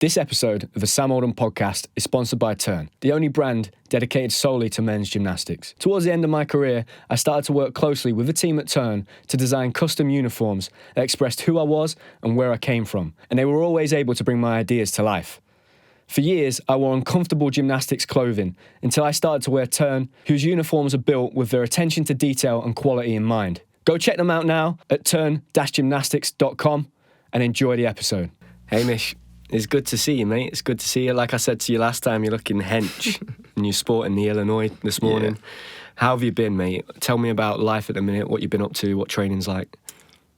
This episode of the Sam Oldham podcast is sponsored by Turn, the only brand dedicated solely to men's gymnastics. Towards the end of my career, I started to work closely with the team at Turn to design custom uniforms that expressed who I was and where I came from, and they were always able to bring my ideas to life. For years, I wore uncomfortable gymnastics clothing until I started to wear Turn, whose uniforms are built with their attention to detail and quality in mind. Go check them out now at turn-gymnastics.com and enjoy the episode. Hamish, it's good to see you, mate. It's good to see you. Like I said to you last time, you're looking hench and you're sporting the Illinois this morning. Yeah. How have you been, mate? Tell me about life at the minute, what you've been up to, what training's like.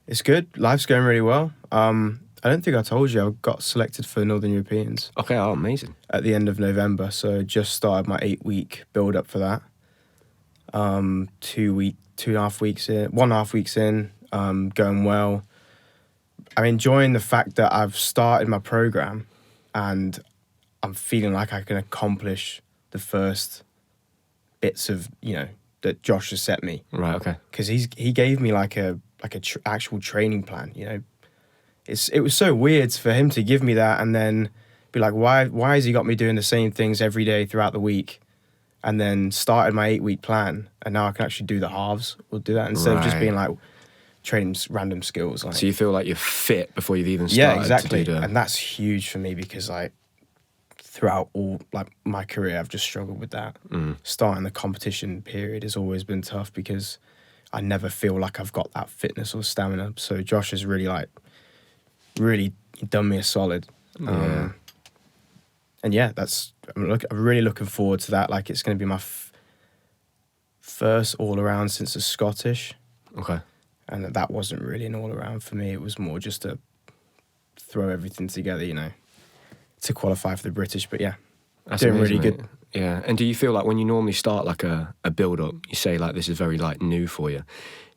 It's good. Life's going really well. I don't think I told you I got selected for Northern Europeans. Okay, oh, amazing. At the end of November, so just started my 8-week build-up for that. 1.5 weeks in, going well. I'm enjoying the fact that I've started my program and I'm feeling like I can accomplish the first bits of, that Josh has set me. Right, okay. Because he gave me like a actual training plan, It was so weird for him to give me that and then be like, why has he got me doing the same things every day throughout the week? And then started my 8-week plan and now I can actually do the halves. We'll do that instead of just being like, training random skills. So you feel like you're fit before you've even started? Yeah, exactly. And that's huge for me because throughout all my career, I've just struggled with that. Starting the competition period has always been tough because I never feel like I've got that fitness or stamina. So Josh has really done me a solid. Yeah. And yeah, I'm really looking forward to that. Like it's going to be my first all around since the Scottish. Okay. And that wasn't really an all-around for me. It was more just to throw everything together, to qualify for the British. But yeah, that's doing amazing, really mate. good. Yeah. And do you feel like when you normally start like a build-up, you say like this is very like new for you,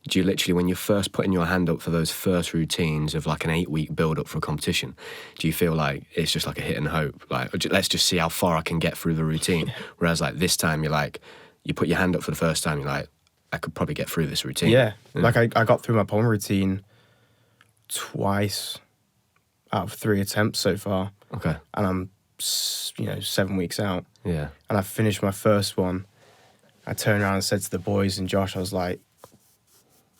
do you literally, when you're first putting your hand up for those first routines of like an 8-week build-up for a competition, do you feel like it's just like a hit and hope? Like, let's just see how far I can get through the routine. Whereas like this time you're like, you put your hand up for the first time, you're like, I could probably get through this routine. Yeah. Like I got through my pom routine twice out of 3 attempts so far. Okay. And I'm, 7 weeks out. Yeah. And I finished my first one. I turned around and said to the boys and Josh, I was like,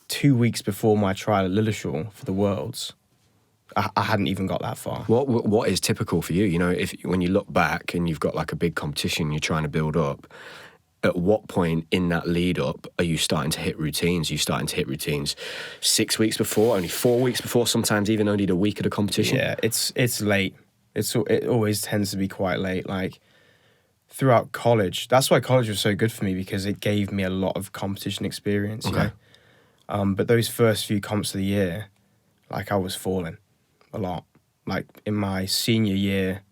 2 weeks before my trial at Lilleshall for the Worlds, I hadn't even got that far. What is typical for you? If when you look back and you've got like a big competition you're trying to build up, at what point in that lead up are you starting to hit routines? Are you starting to hit routines 6 weeks before, only 4 weeks before, sometimes even only the week of the competition? Yeah, it's late. It always tends to be quite late. Like throughout college, that's why college was so good for me because it gave me a lot of competition experience. Okay. But those first few comps of the year, like I was falling a lot. Like in my senior year,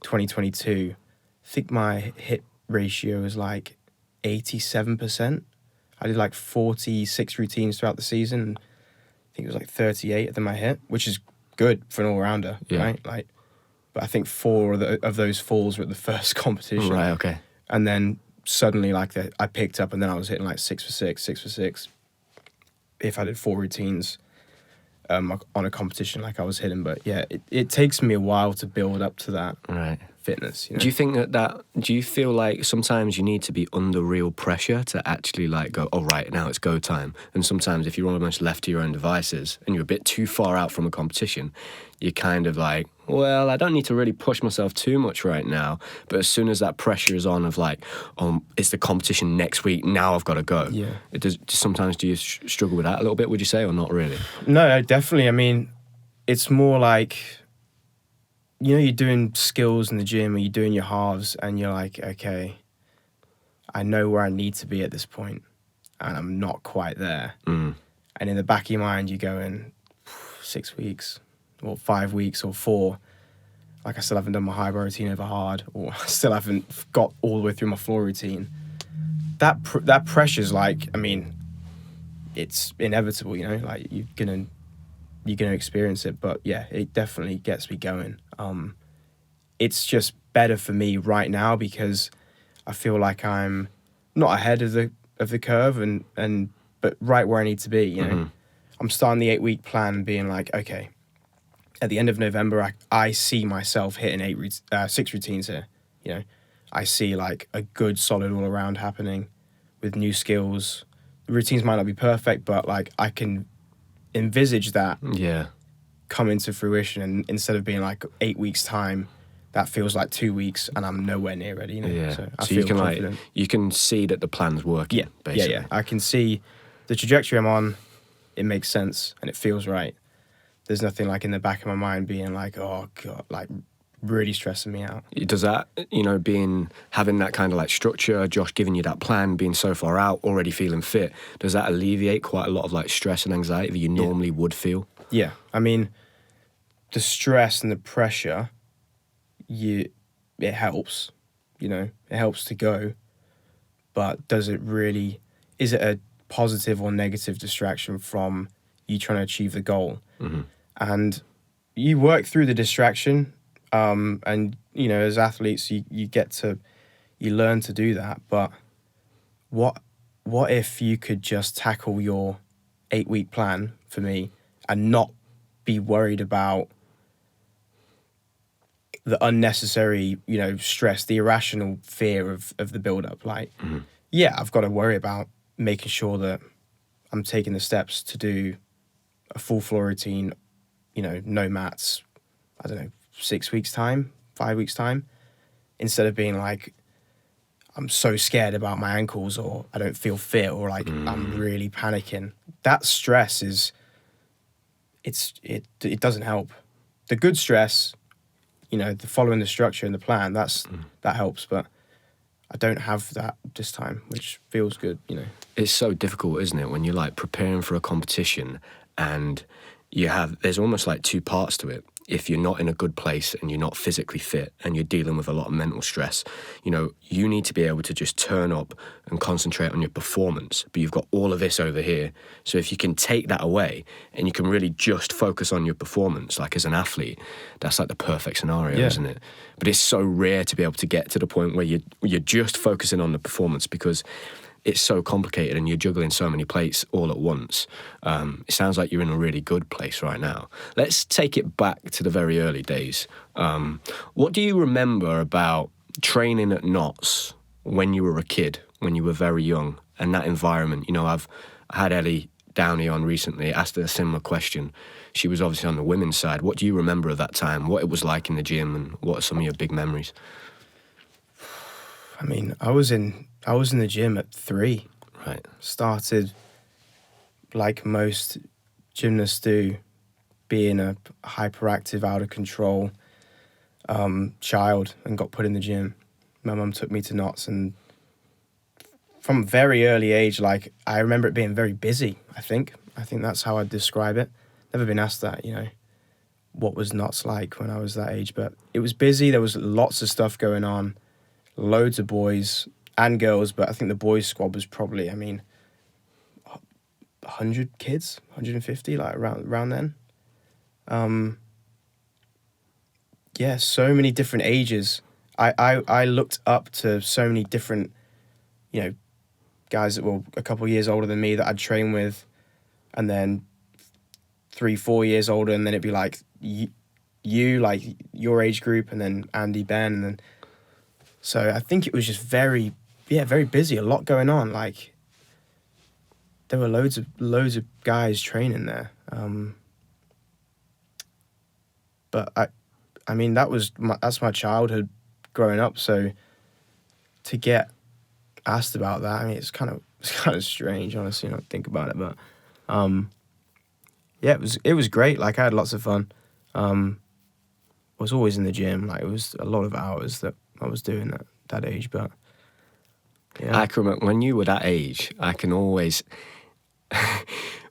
2022, I think my hit ratio was like 87%. I did like 46 routines throughout the season. I think it was like 38 of them I hit, which is good for an all-rounder, right? But I think 4 of those falls were at the first competition. Right, okay. And then suddenly I picked up and then I was hitting like 6 for 6 if I did 4 routines on a competition like I was hitting. But yeah, it takes me a while to build up to that. Right. Fitness. Do you think do you feel like sometimes you need to be under real pressure to actually like go, oh right, now it's go time? And sometimes if you're almost left to your own devices and you're a bit too far out from a competition, you're kind of like, well, I don't need to really push myself too much right now. But as soon as that pressure is on of like, it's the competition next week, now I've got to go. Yeah. Sometimes do you struggle with that a little bit, would you say, or not really? No, definitely. I mean, it's more like, you're doing skills in the gym or you're doing your halves and you're like, okay, I know where I need to be at this point and I'm not quite there. And in the back of your mind, you're going 6 weeks or 5 weeks or 4. Like I still haven't done my high bar routine over hard or I still haven't got all the way through my floor routine. That pressure's like, I mean, it's inevitable, like you're going to experience it. But yeah, it definitely gets me going. It's just better for me right now because I feel like I'm not ahead of the curve but right where I need to be. I'm starting the 8-week plan being like, okay, at the end of November, I see myself hitting 6 routines here. You know, I see like a good solid all around happening with new skills. The routines might not be perfect, but like I can envisage that come into fruition, and instead of being like 8 weeks time, that feels like 2 weeks and I'm nowhere near ready, you know. Yeah. So I So feel you can confident. you can see that the plan's working, basically. Yeah. I can see the trajectory I'm on, it makes sense and it feels right. There's nothing like in the back of my mind being like, oh God, like really stressing me out. Does that, having that kind of like structure, Josh giving you that plan, being so far out, already feeling fit, does that alleviate quite a lot of like stress and anxiety that you normally would feel? Yeah. I mean, the stress and the pressure, it helps, it helps to go, but is it a positive or negative distraction from you trying to achieve the goal? Mm-hmm. And you work through the distraction, and as athletes you learn to do that. But what if you could just tackle your 8-week plan for me and not be worried about the unnecessary, stress, the irrational fear of the build-up? Like, I've got to worry about making sure that I'm taking the steps to do a full floor routine, no mats, 6 weeks time, 5 weeks time, instead of being like, I'm so scared about my ankles, or I don't feel fit, or like I'm really panicking. That stress it doesn't help. The good stress, the following the structure and the plan, that helps, but I don't have that this time, which feels good, It's so difficult, isn't it, when you're like preparing for a competition and there's almost like two parts to it. If you're not in a good place and you're not physically fit and you're dealing with a lot of mental stress, you need to be able to just turn up and concentrate on your performance. But you've got all of this over here. So if you can take that away and you can really just focus on your performance, like as an athlete, that's like the perfect scenario, isn't it? But it's so rare to be able to get to the point where you're just focusing on the performance, because it's so complicated and you're juggling so many plates all at once. It sounds like you're in a really good place right now. Let's take it back to the very early days. What do you remember about training at Notts when you were a kid, when you were very young, and that environment? I've had Ellie Downey on recently, asked her a similar question. She was obviously on the women's side. What do you remember of that time, what it was like in the gym, and what are some of your big memories? I mean, I was in the gym at 3. Right. Started, like most gymnasts do, being a hyperactive, out of control child, and got put in the gym. My mum took me to Notts, and from a very early age, like, I remember it being very busy, I think that's how I'd describe it. Never been asked that, what was Notts like when I was that age, but it was busy. There was lots of stuff going on. Loads of boys and girls, but I think the boys' squad was probably, 100 kids, 150, like around then. So many different ages. I looked up to so many different, guys that were a couple of years older than me that I'd train with, and then 3-4 years older, and then it'd be like you, like your age group, and then Andy, Ben, and then. So I think it was just very busy, a lot going on. Like, there were loads of guys training there. But that's my childhood growing up. So to get asked about that, it's kind of strange, honestly, not to think about it. But it was great. Like, I had lots of fun. I was always in the gym. Like, it was a lot of hours that I was doing at that age, but yeah. I can remember when you were that age, I can always...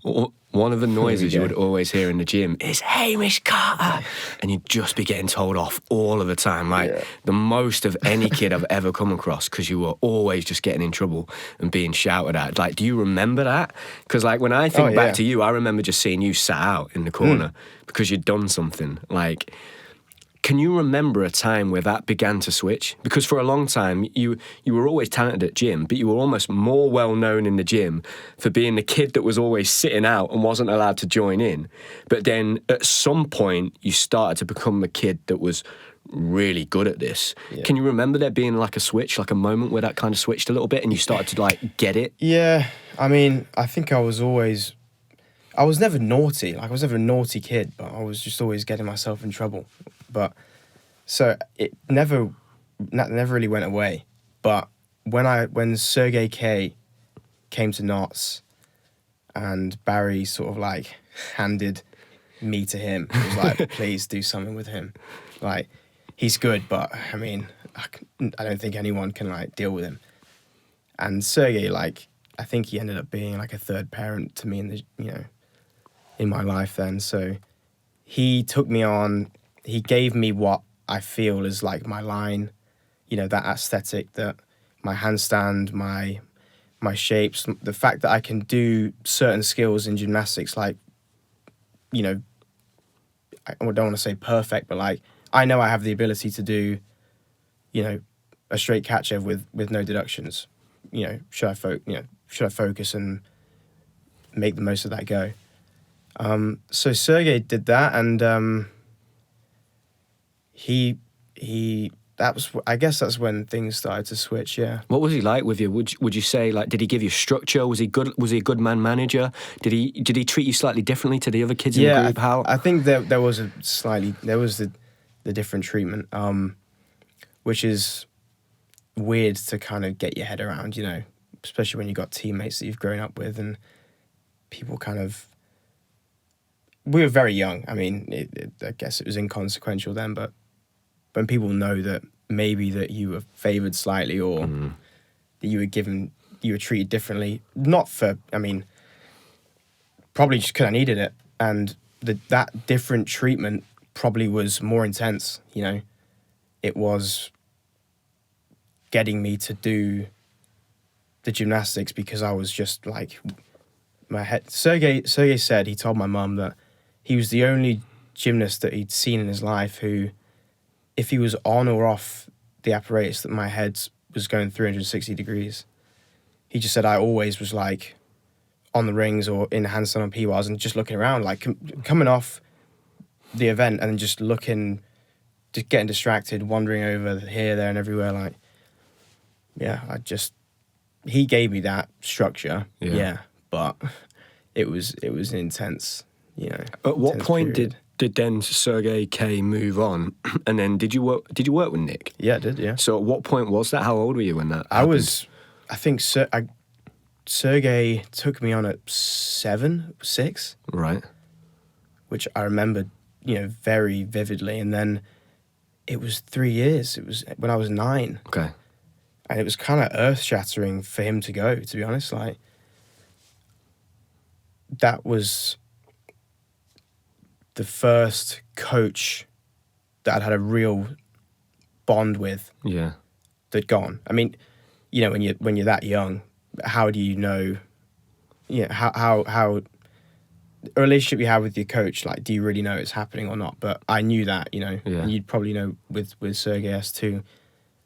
One of the noises you would always hear in the gym is Hamish Carter, and you'd just be getting told off all of the time, like the most of any kid I've ever come across, because you were always just getting in trouble and being shouted at. Like, do you remember that? Because like when I think back to you, I remember just seeing you sat out in the corner because you'd done something. Like, Can you remember a time where that began to switch? Because for a long time, you were always talented at gym, but you were almost more well-known in the gym for being the kid that was always sitting out and wasn't allowed to join in. But then at some point, you started to become the kid that was really good at this. Yeah. Can you remember there being like a switch, like a moment where that kind of switched a little bit and you started to like get it? Yeah, I mean, I think I was never naughty. Like, I was never a naughty kid, but I was just always getting myself in trouble. But so it never really went away. But when Sergey K came to Notts and Barry sort of like handed me to him, he was like, please do something with him. Like, he's good, but I mean, I don't think anyone can like deal with him. And Sergey, like, I think he ended up being like a third parent to me in my life then. So he took me on, he gave me what I feel is like my line, that aesthetic, that my handstand, my shapes, the fact that I can do certain skills in gymnastics, like, I don't want to say perfect, but like, I know I have the ability to do, a straight catch over with no deductions. Should I focus and make the most of that go? So Sergey did that, and I guess that's when things started to switch. Yeah. What was he like with you? Would you say, like, did he give you structure? Was he good? Was he a good man manager? Did he treat you slightly differently to the other kids in the group? How? I think there was the different treatment, which is weird to kind of get your head around, especially when you've got teammates that you've grown up with and people kind of. We were very young. I mean, I guess it was inconsequential then, but when people know that maybe that you were favoured slightly or that you were treated differently, probably just because I needed it, and that different treatment probably was more intense, It was getting me to do the gymnastics because I was just like, my head. Sergey said, he told my mum that he was the only gymnast that he'd seen in his life who, if he was on or off the apparatus, that my head was going 360 degrees. He just said I always was like on the rings or in handstand on P-bars and just looking around, like coming off the event and just looking, just getting distracted, wandering over here, there and everywhere. Like, yeah, he gave me that structure. Yeah, but it was an intense, At what point period. Did then Sergey K move on, and then did you work with Nick? Yeah, I did. Yeah. So at what point was that? How old were you when that happened? I think Sergey took me on at 6. Right. Which I remember, very vividly, and then it was 3 years. It was when I was 9. Okay. And it was kind of earth-shattering for him to go, to be honest. Like, that was the first coach that I'd had a real bond with. Yeah. That'd gone. I mean, when you're that young, how do you know? How a relationship you have with your coach, like, do you really know it's happening or not? But I knew that, Yeah. And you'd probably know with Sergey S too.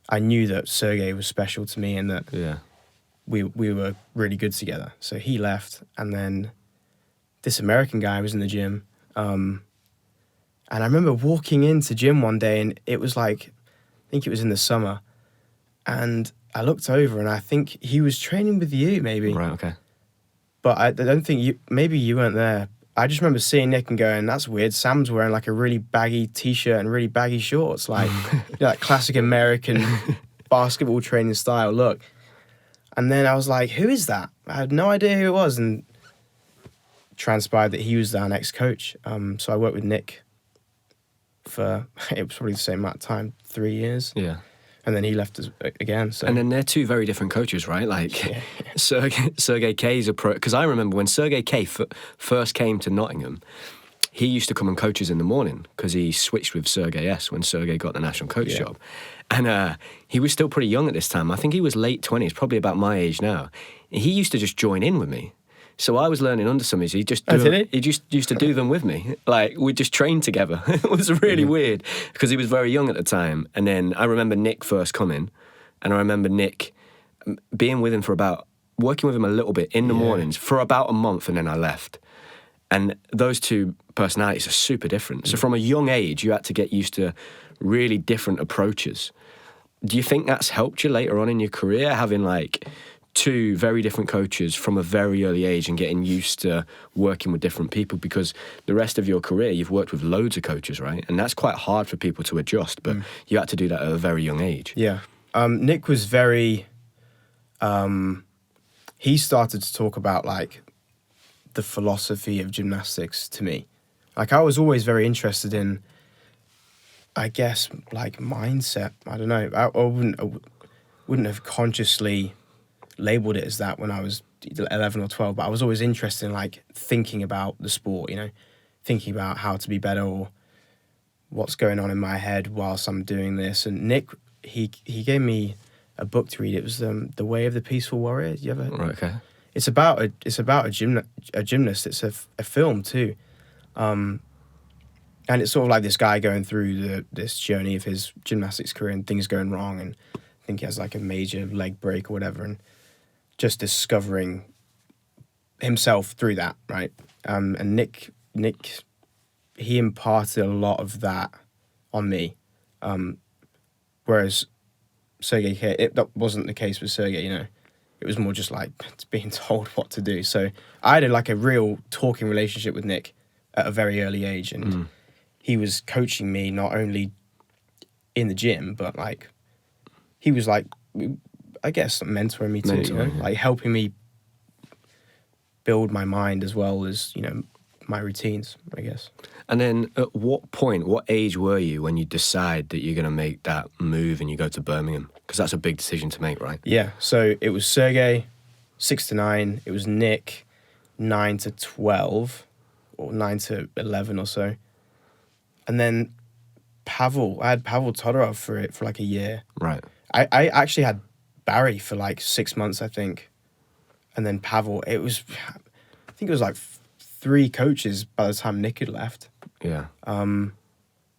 I knew that Sergey was special to me and that we were really good together. So he left, and then this American guy was in the gym. And I remember walking into gym one day, and it was like, I think it was in the summer, and I looked over, and I think he was training with you, maybe. Right, okay. But I don't think maybe you weren't there. I just remember seeing Nick and going, that's weird. Sam's wearing like a really baggy t-shirt and really baggy shorts, like that classic American basketball training style look. And then I was like, who is that? I had no idea who it was, and transpired that he was our next coach. So I worked with Nick for, it was probably the same amount of time, 3 years. Yeah. And then he left us again. So. And then they're two very different coaches, right? Like, yeah. Sergey K's a pro. Because I remember when Sergey K first came to Nottingham, he used to come and coach us in the morning because he switched with Sergey S when Sergey got the national coach job. And he was still pretty young at this time. I think he was late 20s, probably about my age now. He used to just join in with me. So I was learning under some. He just he just used to do them with me. Like we just trained together. It was really weird because he was very young at the time. And then I remember Nick first coming, and I remember Nick being with him working with him a little bit in the mornings for about a month, and then I left. And those two personalities are super different. So from a young age, you had to get used to really different approaches. Do you think that's helped you later on in your career, having like two very different coaches from a very early age and getting used to working with different people? Because the rest of your career, you've worked with loads of coaches, right? And that's quite hard for people to adjust, but you had to do that at a very young age. Yeah. Nick was very... he started to talk about like the philosophy of gymnastics to me. Like I was always very interested in, I guess, like mindset. I don't know. I wouldn't have consciously labeled it as that when I was 11 or 12, but I was always interested in like thinking about the sport, thinking about how to be better or what's going on in my head whilst I'm doing this. And Nick, he gave me a book to read. It was The Way of the Peaceful Warrior. You ever? Right, okay. It's about a gymnast. It's a film too, and it's sort of like this guy going through this journey of his gymnastics career and things going wrong, and I think he has like a major leg break or whatever, and just discovering himself through that, right? And Nick, he imparted a lot of that on me, whereas Sergey, that wasn't the case with Sergey. It was more just like being told what to do. So I had like a real talking relationship with Nick at a very early age, and he was coaching me not only in the gym, but like he was like, I guess, mentoring me too, like helping me build my mind as well as, my routines, I guess. And then at what age were you when you decide that you're going to make that move and you go to Birmingham? Because that's a big decision to make, right? Yeah, so it was Sergey, 6 to 9. It was Nick, 9 to 12, or 9 to 11 or so. And then Pavel, I had Pavel Todorov for like a year. Right. I actually had Barry for like 6 months, I think. And then Pavel, I think it was like 3 coaches by the time Nick had left. Yeah. And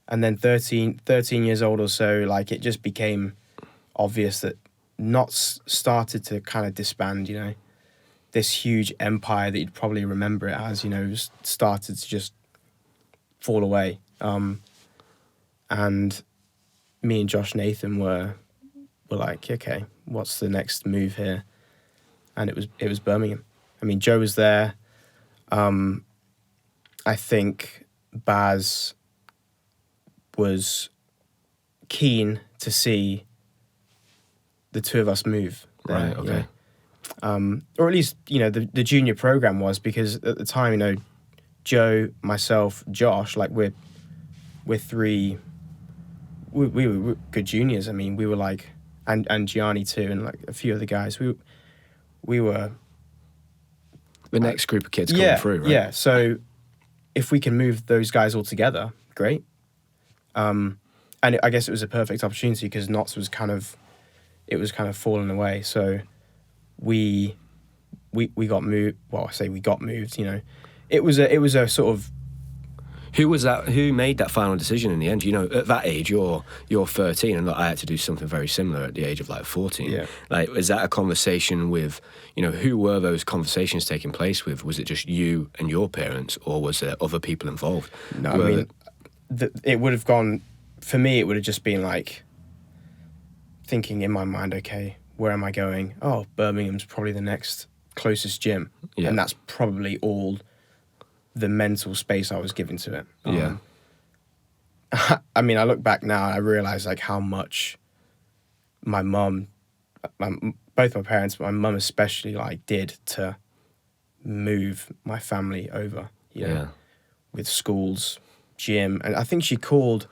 then 13 years old or so, like it just became obvious that Notts started to kind of disband, this huge empire that you'd probably remember it as, started to just fall away. And me and Josh Nathan were like, okay, what's the next move here? And it was Birmingham. I mean, Joe was there. I think Baz was keen to see the two of us move there, right, okay. Or at least, the junior program was, because at the time, Joe, myself, Josh, like we're three, we were good juniors. I mean, we were like, and Gianni too, and like a few other guys. We were the next group of kids coming through, right? Yeah. So if we can move those guys all together, great. And I guess it was a perfect opportunity because Notts was kind of falling away. So we got moved. Well, I say we got moved. It was a sort of. Who was that? Who made that final decision in the end? At that age, you're 13, and I had to do something very similar at the age of like 14. Yeah. Like, was that a conversation with, who were those conversations taking place with? Was it just you and your parents, or was there other people involved? No, I mean, it would have gone. For me, it would have just been like thinking in my mind, okay, where am I going? Oh, Birmingham's probably the next closest gym, and that's probably all the mental space I was given to it. I mean, I look back now and I realize like how much my mum, both my parents, but my mum especially, like did to move my family over, with schools, gym. And I think she called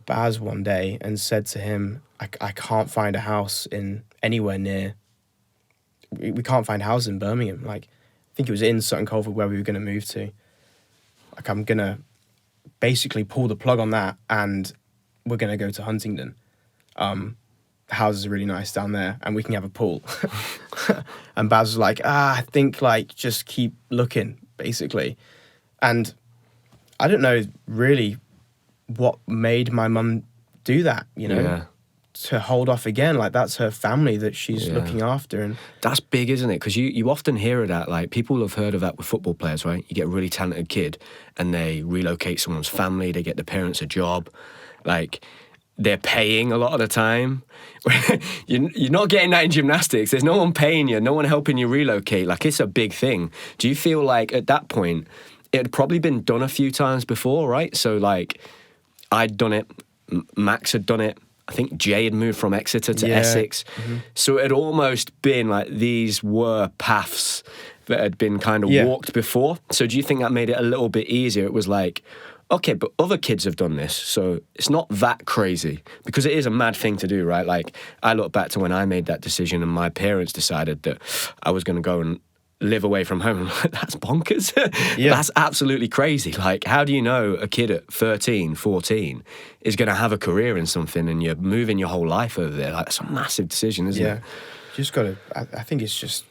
Baz one day and said to him, I can't find a house in anywhere near, we can't find houses in Birmingham. Like, I think it was in Sutton Coldfield where we were going to move to. Like, I'm going to basically pull the plug on that and we're going to go to Huntingdon. houses are really nice down there and we can have a pool. And Baz was like, I think like just keep looking, basically. And I don't know really what made my mum do that, you know, Yeah. to hold off again. Like, that's her family that she's looking after. And that's big, isn't it? Because you often hear of that. Like, people have heard of that with football players, right? You get a really talented kid and they relocate someone's family, they get the parents a job. Like, they're paying a lot of the time. You're not getting that in gymnastics. There's no one paying you, no one helping you relocate. Like, it's a big thing. Do you feel like at that point, it had probably been done a few times before, right? So, like, I'd done it, Max had done it, I think Jay had moved from Exeter to Essex. Mm-hmm. So it had almost been like these were paths that had been kind of walked before. So do you think that made it a little bit easier? It was like, okay, but other kids have done this, so it's not that crazy. Because it is a mad thing to do, right? Like, I look back to when I made that decision and my parents decided that I was going to go and live away from home. I'm like, that's bonkers. That's absolutely crazy. Like, how do you know a kid at 13, 14 is going to have a career in something and you're moving your whole life over there? Like, that's a massive decision, isn't it? You just got to, I think it's just,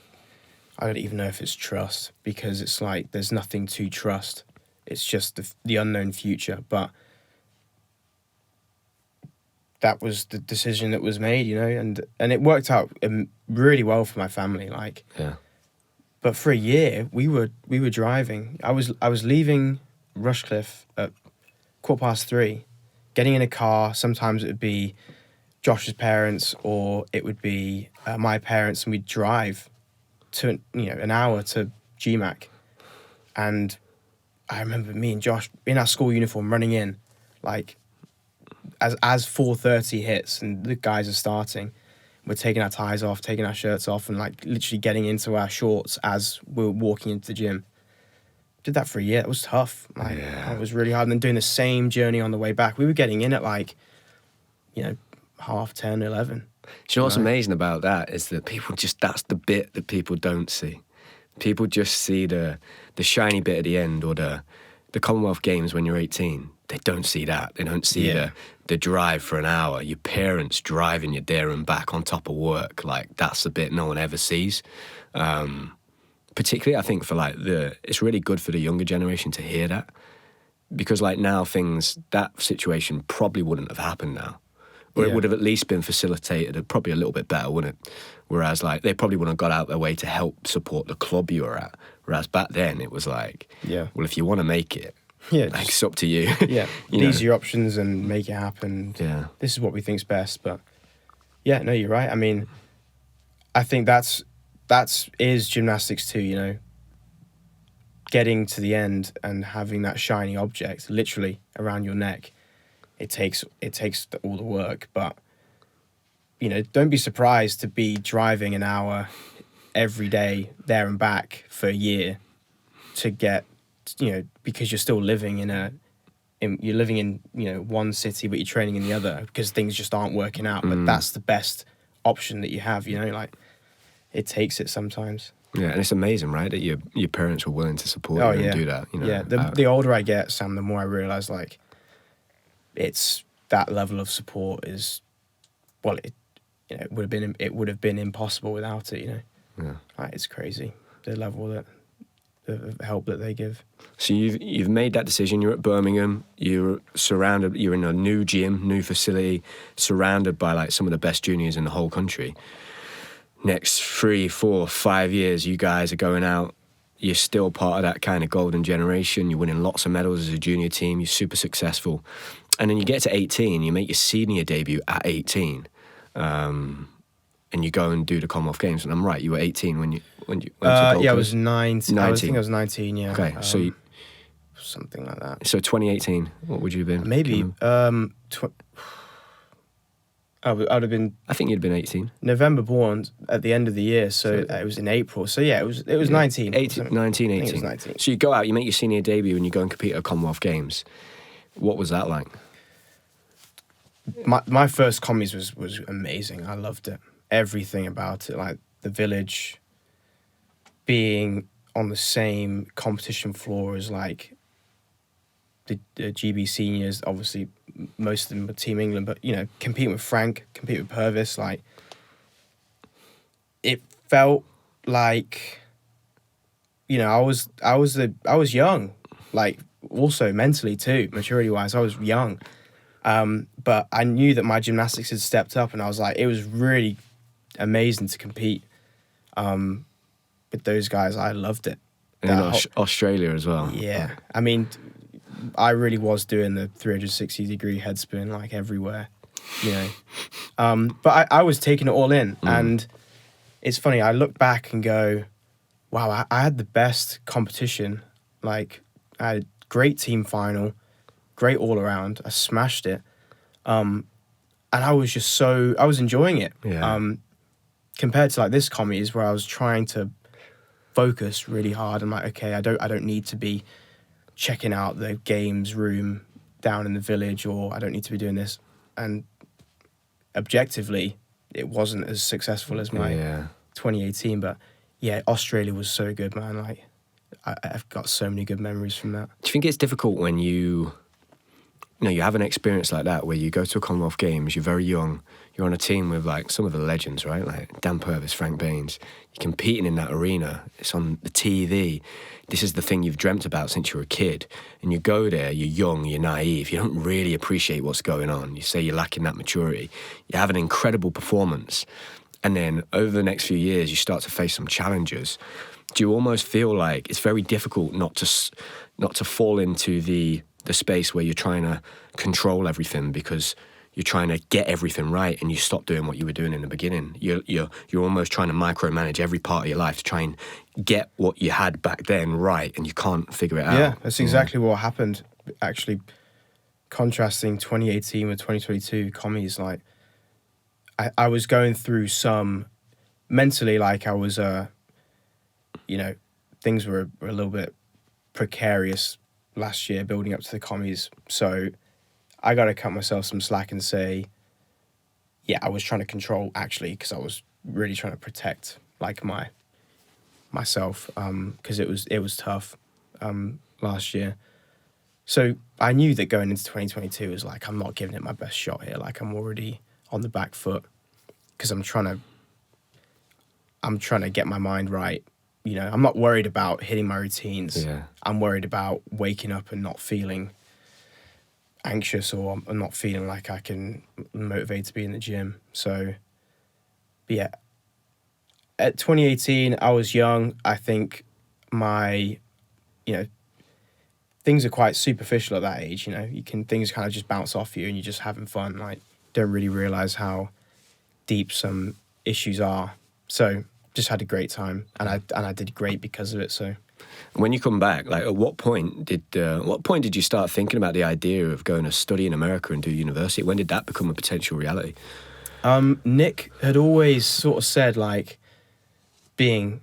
I don't even know if it's trust, because it's like there's nothing to trust. It's just the unknown future. But that was the decision that was made, you know, and it worked out really well for my family. Like, but for a year, we were driving. I was leaving Rushcliffe at 3:15, getting in a car. Sometimes it would be Josh's parents, or it would be my parents, and we'd drive to an hour to GMAC. And I remember me and Josh in our school uniform running in, like as 4:30 hits and the guys are starting. We're taking our ties off, taking our shirts off, and like literally getting into our shorts as we were walking into the gym. Did that for a year. It was tough. Like, it was really hard. And then doing the same journey on the way back. We were getting in at like, 10:30, 11. Do you know what's amazing about that is that people just, that's the bit that people don't see. People just see the shiny bit at the end, or the Commonwealth Games when you're 18. They don't see that. They don't see the drive for an hour, your parents driving you there and back on top of work. Like, that's the bit no one ever sees. Particularly, I think, for like it's really good for the younger generation to hear that. Because like now that situation probably wouldn't have happened now. Or it would have at least been facilitated probably a little bit better, wouldn't it? Whereas like they probably wouldn't have got out their way to help support the club you were at. Whereas back then it was like, well, if you want to make it, like, it's up to you. These are your options and make it happen. This is what we think's best. But no, you're right. I mean, I think that is gymnastics too, you know. Getting to the end and having that shiny object literally around your neck. It takes all the work, but don't be surprised to be driving an hour every day there and back for a year to get, because you're still living in one city, but you're training in the other because things just aren't working out. But that's the best option that you have, like it takes it sometimes. Yeah, and it's amazing, right, that your parents were willing to support you and do that. The older I get, Sam, the more I realise like it's that level of support is, well, it would have been impossible without it, Like, it's crazy the level the help that they give. So you've made that decision. You're at Birmingham. You're surrounded. You're in a new gym, new facility, surrounded by like some of the best juniors in the whole country. Next 3, 4, 5 years, you guys are going out. You're still part of that kind of golden generation. You're winning lots of medals as a junior team. You're super successful. And then you get to 18, you make your senior debut at 18, and you go and do the Commonwealth Games. And I'm right, you were 18 when you went to Gold Coast? I was 19. I think I was 19, yeah. Okay, so something like that. So 2018, what would you have been? Maybe, I would have been... I think you'd been 18. November born at the end of the year, so it was in April. So yeah, it was 19. 19, 18. I think it was 19. So you go out, you make your senior debut, and you go and compete at Commonwealth Games. What was that like? My first commies was amazing. I loved it. Everything about it, like the village, being on the same competition floor as like the GB seniors, obviously most of them were Team England, but, competing with Frank, competing with Purvis, like, it felt like, I was young, like, also mentally too, maturity-wise, I was young. But I knew that my gymnastics had stepped up, and I was like, it was really amazing to compete with those guys. I loved it. And Australia as well. Yeah. I mean, I really was doing the 360-degree head spin, like, everywhere, But I was taking it all in. And it's funny, I look back and go, wow, I had the best competition. Like, I had a great team final, great all around. I smashed it. And I was I was enjoying it. Yeah. Compared to, like, this commies where I was trying to focus really hard. I'm like, okay, I don't need to be checking out the games room down in the village, or I don't need to be doing this. And objectively, it wasn't as successful as my 2018. But yeah, Australia was so good, man. Like, I've got so many good memories from that. Do you think it's difficult when you have an experience like that where you go to a Commonwealth Games, you're very young, you're on a team with, like, some of the legends, right? Like Dan Purvis, Frank Baines. You're competing in that arena. It's on the TV. This is the thing you've dreamt about since you were a kid. And you go there, you're young, you're naive. You don't really appreciate what's going on. You say you're lacking that maturity. You have an incredible performance. And then over the next few years, you start to face some challenges. Do you almost feel like it's very difficult not to fall into the space where you're trying to control everything because you're trying to get everything right, and you stop doing what you were doing in the beginning? You're almost trying to micromanage every part of your life to try and get what you had back then right, and you can't figure it out. Yeah, that's exactly what happened. Actually, contrasting 2018 with 2022 commies, like, I was going through some mentally, like, I was things were a little bit precarious last year building up to the commies. So I got to cut myself some slack and say, yeah, I was trying to control, actually, because I was really trying to protect, like, myself, because it was tough last year. So I knew that going into 2022 was like, I'm not giving it my best shot here. Like, I'm already on the back foot because I'm trying to get my mind right. I'm not worried about hitting my routines. Yeah. I'm worried about waking up and not feeling anxious, or I'm not feeling like I can motivate to be in the gym. So, but yeah, at 2018, I was young. I think things are quite superficial at that age. Things kind of just bounce off you and you're just having fun. Like, don't really realize how deep some issues are. So just had a great time, and I did great because of it. So when you come back, like, at what point did you start thinking about the idea of going to study in America and do university? When did that become a potential reality? Nick had always sort of said, like, being,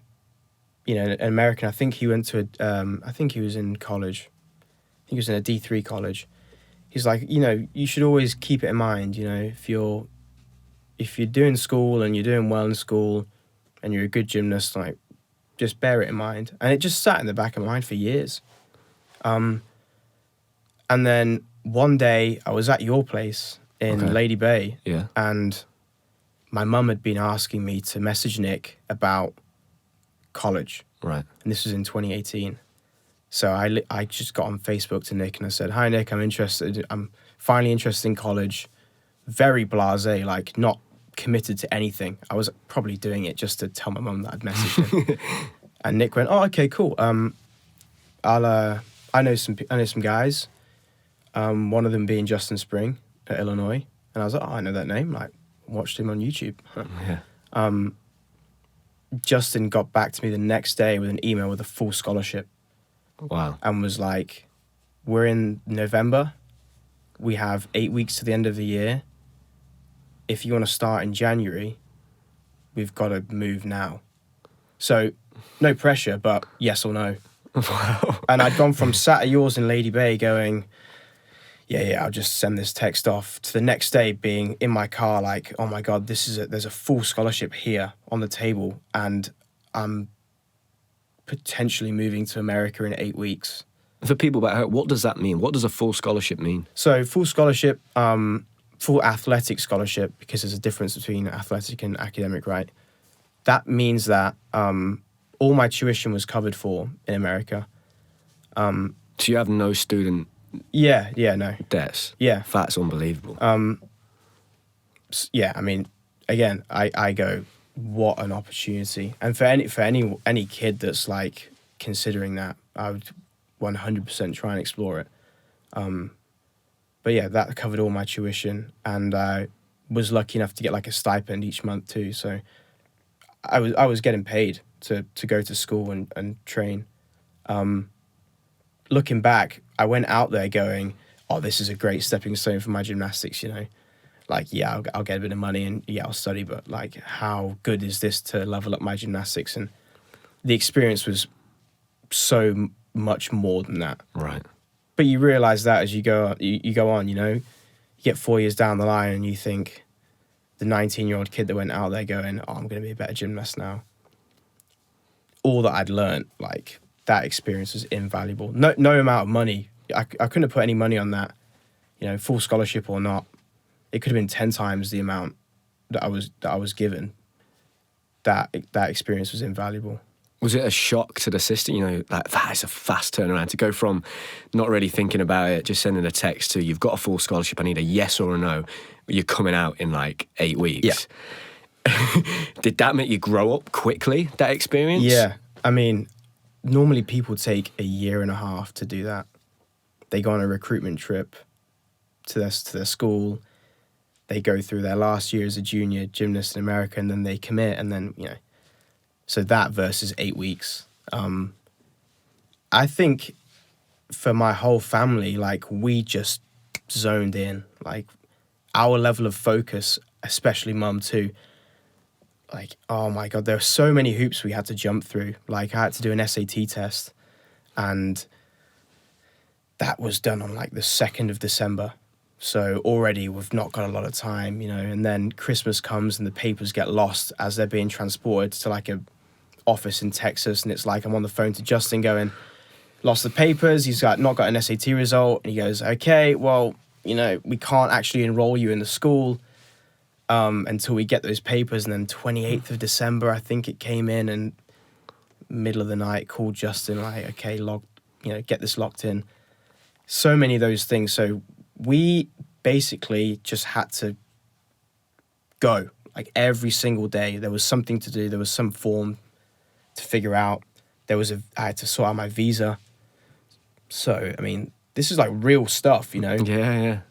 an American. I think he went to I think he was in college. I think he was in a D3 college. He's like, you should always keep it in mind, if you're doing school and you're doing well in school and you're a good gymnast, like, just bear it in mind. And it just sat in the back of my mind for years. And then one day I was at your place in Lady Bay. Yeah. And my mum had been asking me to message Nick about college. Right. And this was in 2018. So I just got on Facebook to Nick and I said, "Hi, Nick, I'm finally interested in college." Very blasé, like, not committed to anything. I was probably doing it just to tell my mum that I'd messaged him. And Nick went, "Oh, okay, cool. I know some guys. One of them being Justin Spring at Illinois." And I was like, "Oh, I know that name. Like, watched him on YouTube." Yeah. Justin got back to me the next day with an email with a full scholarship. Wow. And was like, "We're in November. We have 8 weeks to the end of the year. If you want to start in January, we've got to move now." So, no pressure, but yes or no. Wow. And I'd gone from sat at yours in Lady Bay going, yeah, I'll just send this text off, to the next day being in my car like, oh my God, there's a full scholarship here on the table, and I'm potentially moving to America in 8 weeks. For people back home, what does that mean? What does a full scholarship mean? So full scholarship, full athletic scholarship, because there's a difference between athletic and academic, right? That means that all my tuition was covered for in America. So you have no student no debts? Yeah. That's unbelievable. Yeah, I mean, again, I go, what an opportunity. And for any kid that's like considering that, I would 100% try and explore it. But yeah, that covered all my tuition, and I was lucky enough to get like a stipend each month too. So I was getting paid to go to school and train. Looking back, I went out there going, oh, this is a great stepping stone for my gymnastics, you know? Like, yeah, I'll get a bit of money and yeah, I'll study, but like, how good is this to level up my gymnastics? And the experience was so much more than that. Right. But you realise that as you go on, you know? You get 4 years down the line and you think, the 19-year-old kid that went out there going, oh, I'm going to be a better gymnast now. All that I'd learned, like, that experience was invaluable. No amount of money. I couldn't have put any money on that, you know, full scholarship or not. It could have been 10 times the amount that I was given. That experience was invaluable. Was it a shock to the system? You know, like, that is a fast turnaround to go from not really thinking about it, just sending a text to, you've got a full scholarship, I need a yes or a no. You're coming out in like 8 weeks. Yeah. Did that make you grow up quickly, that experience? Yeah. I mean, normally people take a year and a half to do that. They go on a recruitment trip to their school. They go through their last year as a junior gymnast in America, and then they commit, and then, you know. So that versus 8 weeks. I think for my whole family, like, we just zoned in. Like, our level of focus, especially mum too, like, oh my God, there are so many hoops we had to jump through. Like, I had to do an SAT test, and that was done on like the 2nd of December. So already we've not got a lot of time, you know, and then Christmas comes and the papers get lost as they're being transported to like a office in Texas. And it's like, I'm on the phone to Justin going, lost the papers. He's not got an SAT result. And he goes, okay, well, you know, we can't actually enroll you in the school until we get those papers. And then 28th of December, I think it came in, and middle of the night called Justin, like, okay, get this locked in. So many of those things. So we basically just had to go, like, every single day. There was something to do. There was some form to figure out. I had to sort out my visa. So, I mean, this is like real stuff, you know? Yeah.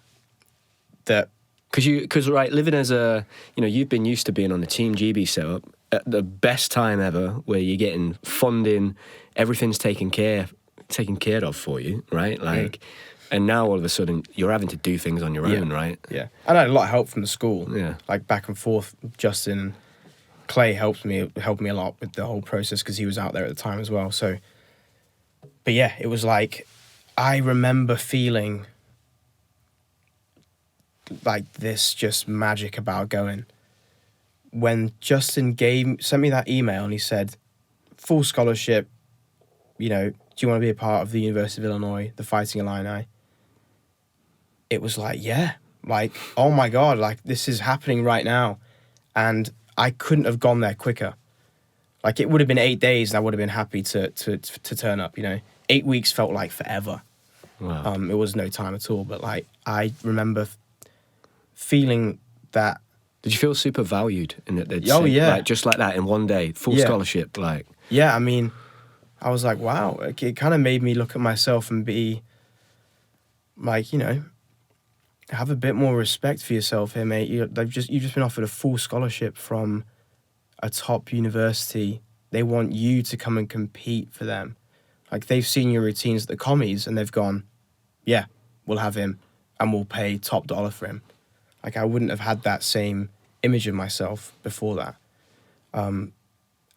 Because right, living as a, you know, you've been used to being on the Team GB setup at the best time ever, where you're getting funding, everything's taken care of for you, right? Like, and now all of a sudden you're having to do things on your own, right? Yeah. And I had a lot of help from the school. Yeah. Like, back and forth. Justin and Clay helped me a lot with the whole process, because he was out there at the time as well. So, but yeah, it was like, I remember feeling like this just magic about going. When Justin sent me that email and he said, full scholarship, you know, do you want to be a part of the University of Illinois, the Fighting Illini? It was like, yeah, like, oh my God, like, this is happening right now. And I couldn't have gone there quicker. Like, it would have been 8 days and I would have been happy to turn up, you know. 8 weeks felt like forever. Wow. It was no time at all. But like, I remember feeling that. Did you feel super valued in it? Oh, yeah. Like, just like that in one day, full scholarship, like. Yeah, I mean, I was like, wow. It kind of made me look at myself and be like, you know, have a bit more respect for yourself here, mate. You've just been offered a full scholarship from a top university. They want you to come and compete for them. Like, they've seen your routines at the commies and they've gone, yeah, we'll have him and we'll pay top dollar for him. Like, I wouldn't have had that same image of myself before that. And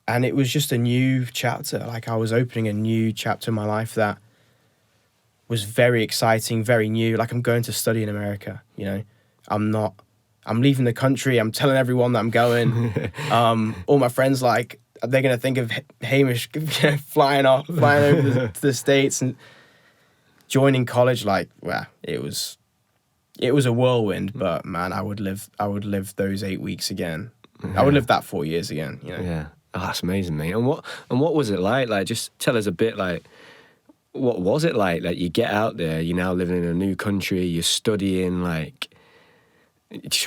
it was just a new chapter. Like, I was opening a new chapter in my life that was very exciting, very new. Like, I'm going to study in America, you know. I'm leaving the country. I'm telling everyone that I'm going. All my friends, like, they're going to think of Hamish flying over to the States. And joining college, like, well, it was a whirlwind, but man, I would live those 8 weeks again. I would live that 4 years again, you know. Yeah. Oh, that's amazing, mate. And what was it like? Like, just tell us a bit, like, what was it like? Like, you get out there, you're now living in a new country, you're studying, like,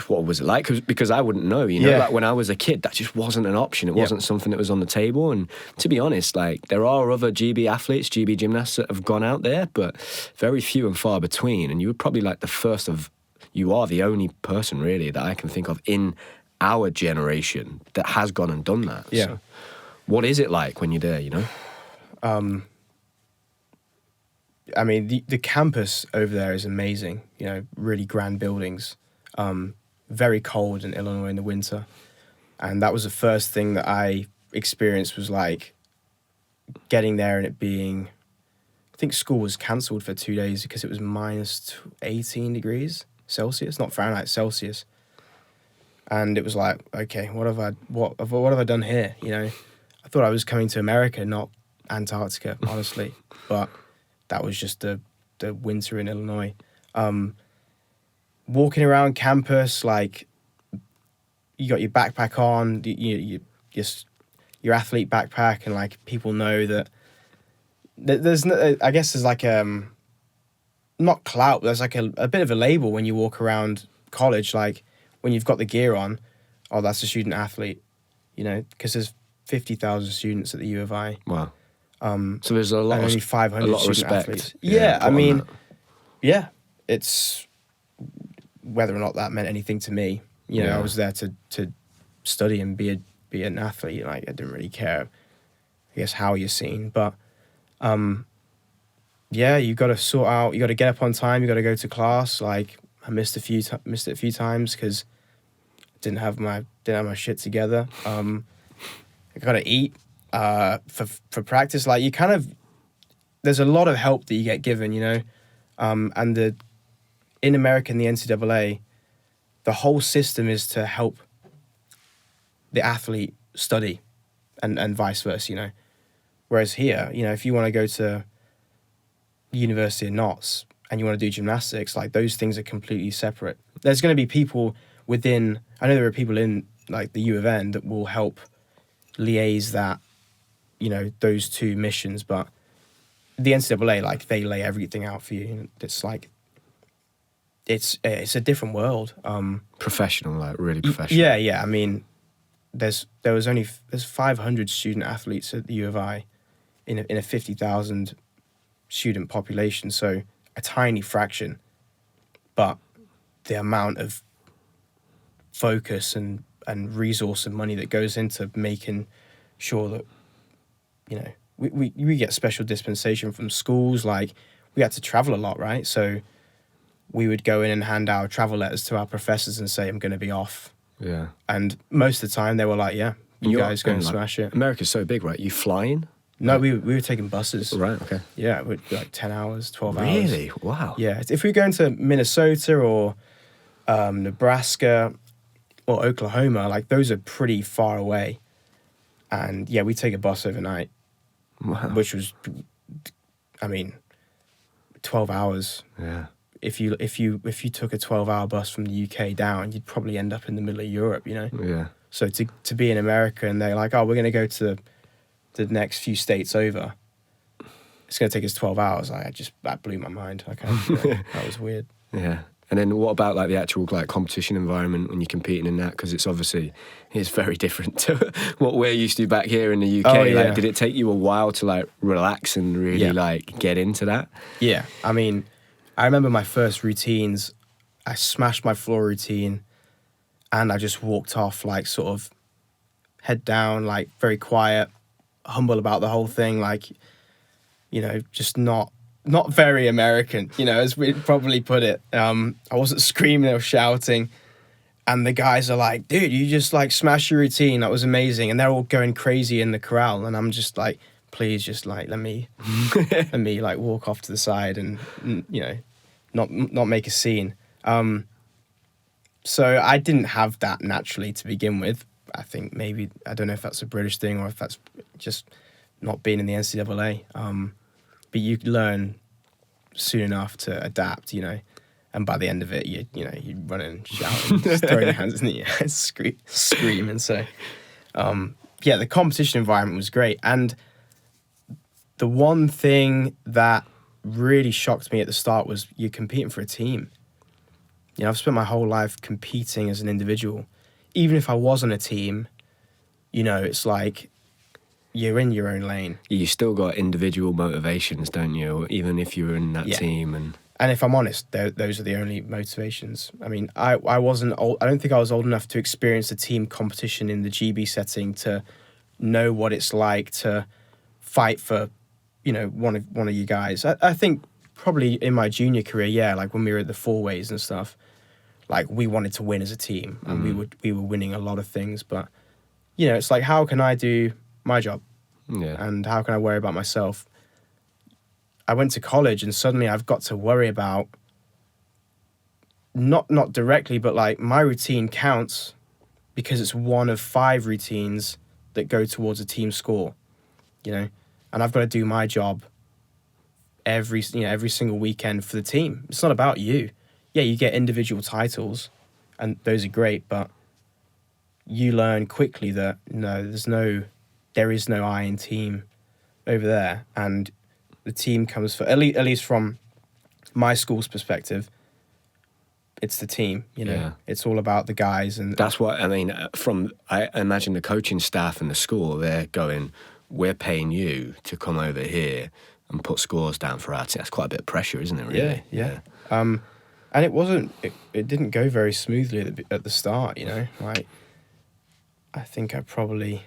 what was it like? Because I wouldn't know, you know, like when I was a kid, that just wasn't an option. It wasn't something that was on the table. And to be honest, like, there are other GB athletes, GB gymnasts that have gone out there, but very few and far between. And you were probably like you are the only person really that I can think of in our generation that has gone and done that. Yeah. So what is it like when you're there, you know? I mean, the campus over there is amazing, you know, really grand buildings. Very cold in Illinois in the winter. And that was the first thing that I experienced, was like getting there and it being, I think school was cancelled for 2 days because it was minus 18 degrees Celsius, not Fahrenheit, Celsius. And it was like, okay, what have I done here? You know, I thought I was coming to America, not Antarctica, honestly. But that was just the winter in Illinois. Walking around campus, like, you got your backpack on, your athlete backpack, and like people know that there's no, I guess there's like not clout, but there's like a bit of a label when you walk around college, like when you've got the gear on, oh, that's a student athlete, you know, because there's 50,000 students at the U of I. Wow. So there's a lot, only 500 student respect. athletes. Yeah, I mean, yeah, it's whether or not that meant anything to me. You know, I was there to study and be an athlete. Like, I didn't really care, I guess, how you're seen. But you got to sort out. You got to get up on time. You got to go to class. Like, I missed it a few times because I didn't have my shit together. I got to eat for practice. Like, you kind of, there's a lot of help that you get given, you know, and in America, in the NCAA, the whole system is to help the athlete study and vice versa, you know. Whereas here, you know, if you want to go to University of Notts and you want to do gymnastics, like, those things are completely separate. There's going to be people within, I know there are people in, like, the U of N that will help liaise that, you know, those two missions, but the NCAA, like, they lay everything out for you. It's like, it's a different world. Professional, like, really professional. Yeah. I mean, there's 500 student athletes at the U of I in a 50,000 student population, so a tiny fraction. But the amount of focus and resource and money that goes into making sure that, you know, we get special dispensation from schools. Like, we had to travel a lot, right? So we would go in and hand our travel letters to our professors and say, I'm going to be off. Yeah. And most of the time they were like, yeah, you guys go and smash it. America's so big, right? You flying? No, we were taking buses. Right, okay. Yeah, like 10 hours, 12 hours. Really? Wow. Yeah. If we go into Minnesota or Nebraska or Oklahoma, like, those are pretty far away. And yeah, we take a bus overnight. Wow. Which was, I mean, 12 hours. Yeah. If you took a 12-hour bus from the UK down, you'd probably end up in the middle of Europe, you know? Yeah. So to be in America and they're like, oh, we're going to go to the next few states over, it's going to take us 12 hours. That blew my mind. That was weird. Yeah. And then what about, like, the actual, like, competition environment when you're competing in that? Because it's very different to what we're used to back here in the UK. Oh, yeah. Like, did it take you a while to, like, relax and really like get into that? Yeah. I mean, I remember my first routines. I smashed my floor routine and I just walked off, like, sort of head down, like, very quiet, humble about the whole thing. Like, you know, just not very American, you know, as we'd probably put it. I wasn't screaming or shouting. And the guys are like, dude, you just, like, smashed your routine. That was amazing. And they're all going crazy in the corral. And I'm just like, please, just, like, let me like, walk off to the side and, you know, not make a scene. So I didn't have that naturally to begin with. I think maybe, I don't know if that's a British thing or if that's just not being in the NCAA. But you learn soon enough to adapt, and by the end of it, you run and shout and just throw your hands in the air, scream. And so, the competition environment was great. And the one thing that really shocked me at the start was you're competing for a team. I've spent my whole life competing as an individual. Even if I was on a team, it's like you're in your own lane. You still got individual motivations, don't you? Even if you're in that team. And if I'm honest, those are the only motivations. I mean, I wasn't old. I don't think I was old enough to experience a team competition in the GB setting to know what it's like to fight for, one of you guys. I think probably in my junior career, like when we were at the four-ways and stuff, like we wanted to win as a team, and we were winning a lot of things. But it's like, how can I do my job? Yeah. And how can I worry about myself? I went to college and suddenly I've got to worry about not directly, but like my routine counts because it's one of 5 routines that go towards a team score, and I've got to do my job every single weekend for the team. It's not about you. Yeah, you get individual titles and those are great, but you learn quickly that there is no I in team over there, and the team comes for at least from my school's perspective. It's the team, It's all about the guys, and that's what I mean. I imagine the coaching staff and the school, they're going, we're paying you to come over here and put scores down for our team. That's quite a bit of pressure, isn't it? Really? Yeah. And it wasn't. It didn't go very smoothly at the start. Like I think I probably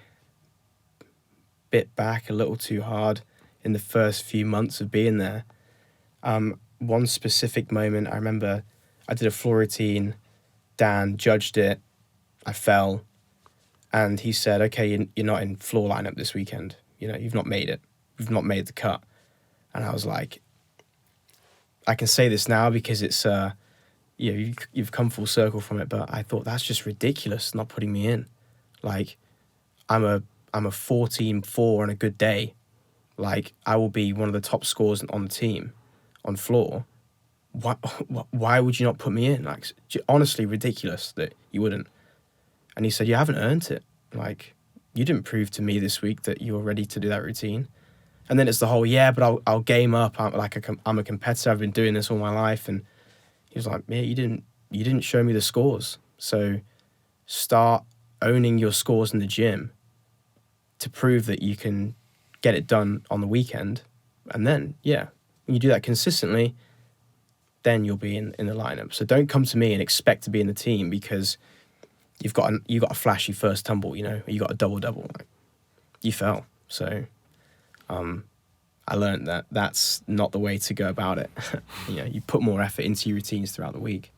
bit back a little too hard in the first few months of being there. One specific moment, I remember I did a floor routine, Dan judged it, I fell, and he said, okay, you're not in floor lineup this weekend. You've not made it. You've not made the cut. And I was like, I can say this now because it's, you've come full circle from it, but I thought that's just ridiculous not putting me in. Like, I'm a 14-4 on a good day. Like, I will be one of the top scorers on the team on floor. Why would you not put me in? Like, honestly, ridiculous that you wouldn't. And he said, you haven't earned it. Like, you didn't prove to me this week that you're ready to do that routine. And then it's the whole, but I'll game up. I'm a competitor. I've been doing this all my life. And he was like, you didn't show me the scores. So start owning your scores in the gym to prove that you can get it done on the weekend. And then, when you do that consistently, then you'll be in the lineup. So don't come to me and expect to be in the team because you've got a flashy first tumble, you got a double. Like, you fell. So I learned that that's not the way to go about it. You put more effort into your routines throughout the week.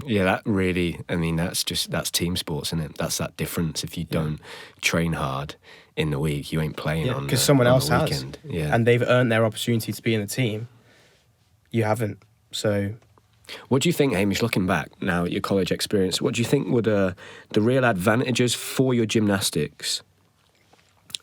Yeah, that really, that's team sports, isn't it? That's that difference. If you don't train hard in the week, you ain't playing on because someone else has. Weekend. Yeah. And they've earned their opportunity to be in the team. You haven't. So what do you think, Hamish, looking back now at your college experience, what do you think were the real advantages for your gymnastics?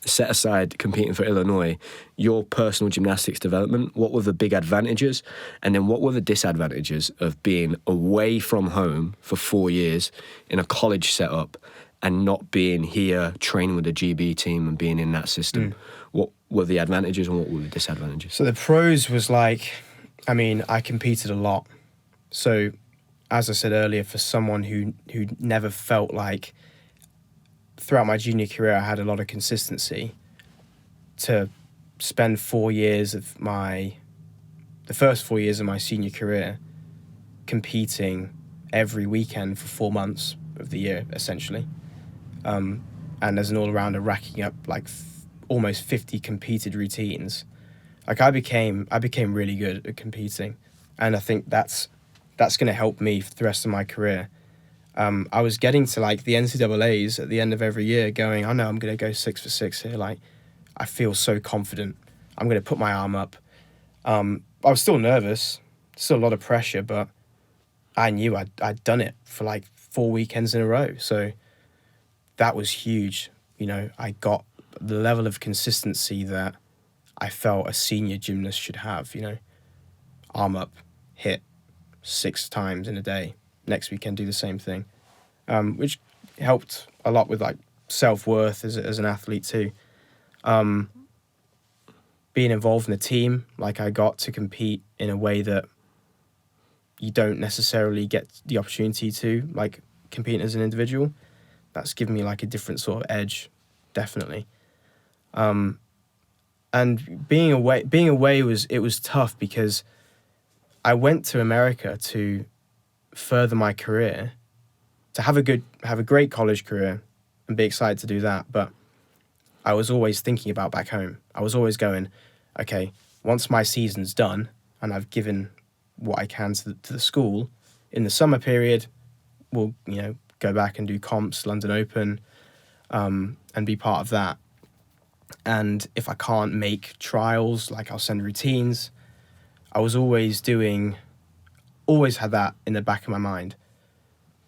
Set aside competing for Illinois, your personal gymnastics development, what were the big advantages? And then what were the disadvantages of being away from home for 4 years in a college setup and not being here training with the GB team and being in that system? What were the advantages and what were the disadvantages? So the pros was like, I competed a lot. So as I said earlier, for someone who never felt like, throughout my junior career, I had a lot of consistency. To spend 4 years of the first 4 years of my senior career competing every weekend for 4 months of the year, essentially. And as an all-rounder, racking up like almost 50 competed routines. Like I became really good at competing. And I think that's going to help me for the rest of my career. I was getting to like the NCAAs at the end of every year going, I know I'm going to go 6 for 6 here. Like, I feel so confident. I'm going to put my arm up. I was still nervous, still a lot of pressure, but I knew I'd done it for like 4 weekends in a row. So that was huge. I got the level of consistency that I felt a senior gymnast should have. arm up, hit 6 times in a day. Next weekend, do the same thing, which helped a lot with like self-worth as an athlete too. Being involved in a team, like I got to compete in a way that you don't necessarily get the opportunity to, like competing as an individual. That's given me like a different sort of edge, definitely. And being away was tough because I went to America to further my career, to have a great college career and be excited to do that. But I was always thinking about back home. I was always going, okay, once my season's done and I've given what I can to the school, in the summer period, we'll, go back and do comps, London Open, and be part of that. And if I can't make trials, like I'll send routines. I was always had that in the back of my mind.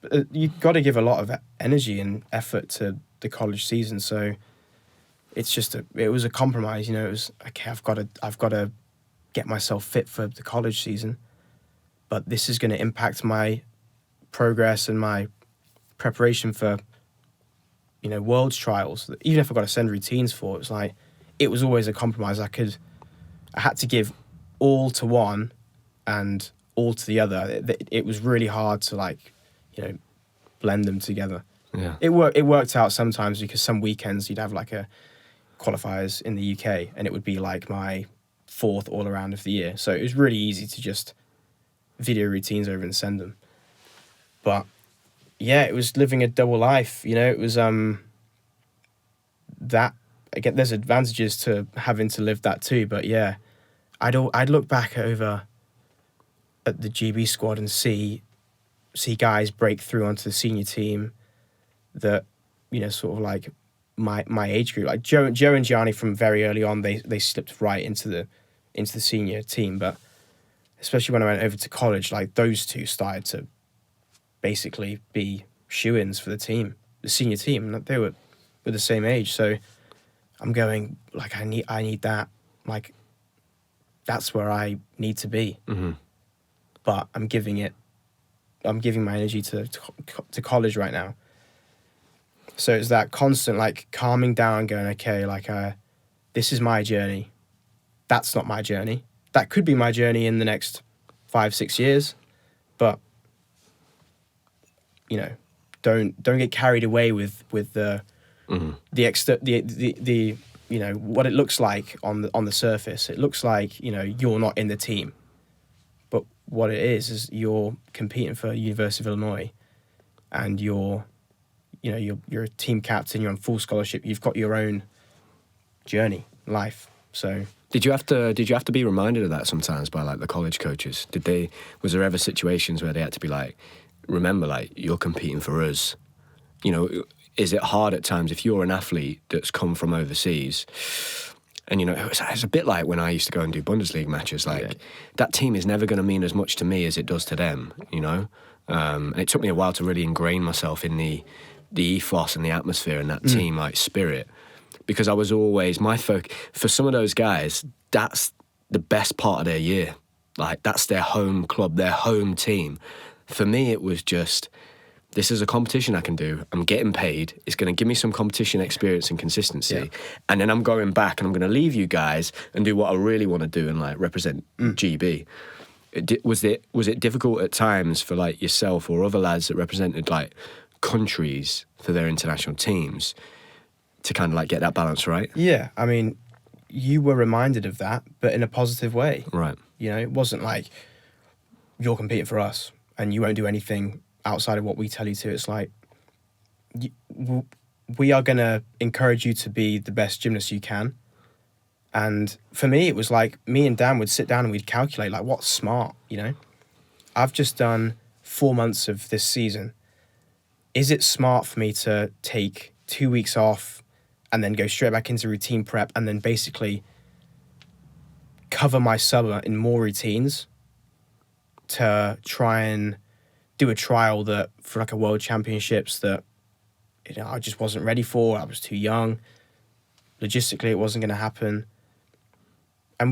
But you've got to give a lot of energy and effort to the college season. So it was a compromise, It was, okay, I've got to get myself fit for the college season, but this is going to impact my progress and my preparation for, world's trials. Even if I got to send routines for it was always a compromise. I had to give all to one and all to the other. It was really hard to blend them together. Yeah. It worked out sometimes because some weekends you'd have like a qualifiers in the UK and it would be like my 4th all around of the year. So it was really easy to just video routines over and send them. But yeah, it was living a double life, it was that again, there's advantages to having to live that too, but yeah, I'd look back at the GB squad and see guys break through onto the senior team that, sort of like my age group, like Joe and Gianni from very early on, they slipped right into the senior team, but especially when I went over to college, like those two started to basically be shoo-ins for the senior team. They were the same age, so I'm going like I need that, like that's where I need to be. Mm-hmm. But I'm giving my energy to college right now. So it's that constant like calming down, going, okay, like this is my journey. That's not my journey. That could be my journey in the next 5-6 years, but don't get carried away with the mm-hmm. the what it looks like on the surface. It looks like you're not in the team, but what it is you're competing for University of Illinois, and you're a team captain. You're on full scholarship. You've got your own journey, life. So Did you have to be reminded of that sometimes by like the college coaches? Was there ever situations where they had to be like, remember, like you're competing for us? Is it hard at times if you're an athlete that's come from overseas? And it's a bit like when I used to go and do Bundesliga matches. Like that team is never going to mean as much to me as it does to them. And it took me a while to really ingrain myself in the ethos and the atmosphere and that team like spirit. Because I was always, for some of those guys, that's the best part of their year. Like, that's their home club, their home team. For me, it was just, this is a competition I can do. I'm getting paid. It's going to give me some competition experience and consistency. Yeah. And then I'm going back and I'm going to leave you guys and do what I really want to do and, like, represent GB. Was it difficult at times for, like, yourself or other lads that represented, like, countries for their international teams to kind of like get that balance right? Yeah, I mean, you were reminded of that, but in a positive way. Right. It wasn't like you're competing for us and you won't do anything outside of what we tell you to. It's like we are going to encourage you to be the best gymnast you can. And for me, it was like me and Dan would sit down and we'd calculate like what's smart, I've just done 4 months of this season. Is it smart for me to take 2 weeks off and then go straight back into routine prep and then basically cover my summer in more routines to try and do a trial that for like a world championships that I just wasn't ready for. I was too young. Logistically, it wasn't going to happen.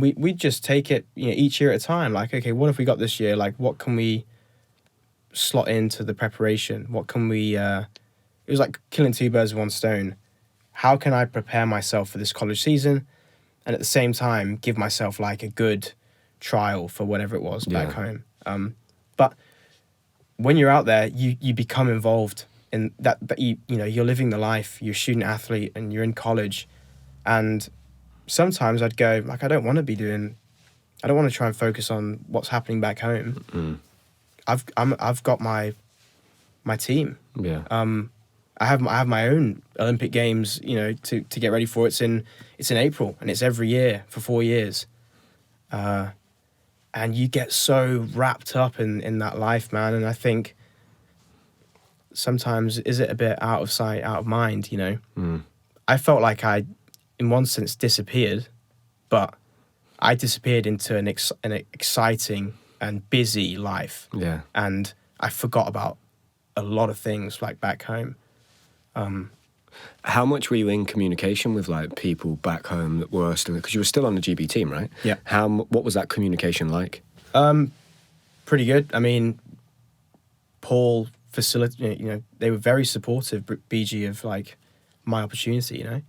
we just take it, each year at a time. Like, okay, what have we got this year? Like, what can we slot into the preparation? What can we? It was like killing two birds with one stone. How can I prepare myself for this college season, and at the same time give myself like a good trial for whatever it was back home? But when you're out there, you become involved in that. But you're living the life. You're a student athlete, and you're in college, and sometimes I'd go like, I don't want to try and focus on what's happening back home. I've got my team. Yeah. I have my own Olympic Games, to get ready for. It's in April, and it's every year for 4 years. And you get so wrapped up in that life, man. And I think sometimes, is it a bit out of sight, out of mind, I felt like I, in one sense, disappeared, but I disappeared into an exciting and busy life. Yeah. And I forgot about a lot of things like back home. How much were you in communication with like people back home that were still, because you were still on the GB team, right? Yeah. What was that communication like? Pretty good. I mean, Paul facilitated, they were very supportive, BG, of like my opportunity, it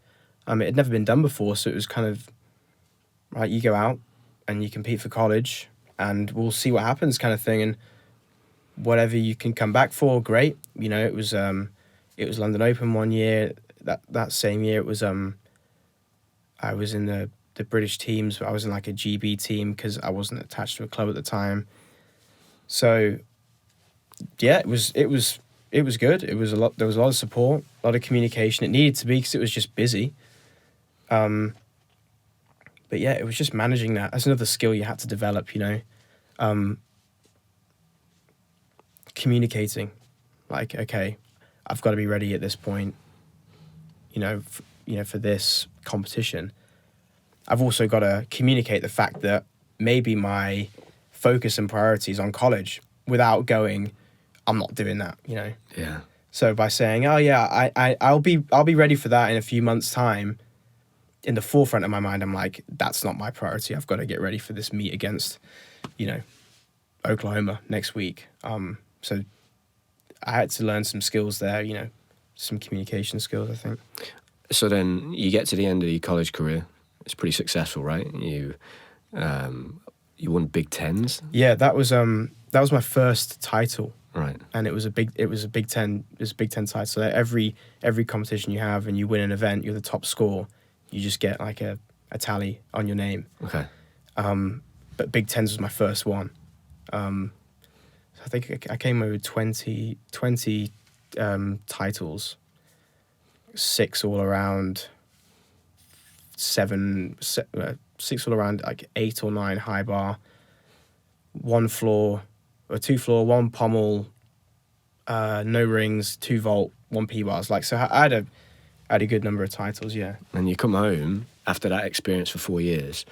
had never been done before. So it was kind of, right, you go out and you compete for college and we'll see what happens kind of thing. And whatever you can come back for, great. It was London Open one year. That same year, it was I was in the British teams, but I was in like a GB team because I wasn't attached to a club at the time. So yeah, it was good. It was there was a lot of support, a lot of communication. It needed to be because it was just busy. But yeah, it was just managing that. That's another skill you had to develop, communicating. Like, okay, I've got to be ready at this point, for this competition. I've also got to communicate the fact that maybe my focus and priorities on college without going, I'm not doing that, Yeah. So by saying, oh yeah, I'll be ready for that in a few months' time, in the forefront of my mind, I'm like, that's not my priority. I've got to get ready for this meet against, Oklahoma next week. So I had to learn some skills there, some communication skills, I think. So then you get to the end of your college career. It's pretty successful, right? You won Big Tens. Yeah, that was my first title. Right. And it was a Big Ten title. So every competition you have and you win an event, you're the top score. You just get like a tally on your name. Okay. But Big Tens was my first one. So I think I came away with 20 titles, 6 all around, 6 all around, like 8 or 9 high bar, 1 floor, or 2 floor, 1 pommel, no rings, 2 vault, 1 P bars. Like, so I had a good number of titles, yeah. And you come home after that experience for 4 years.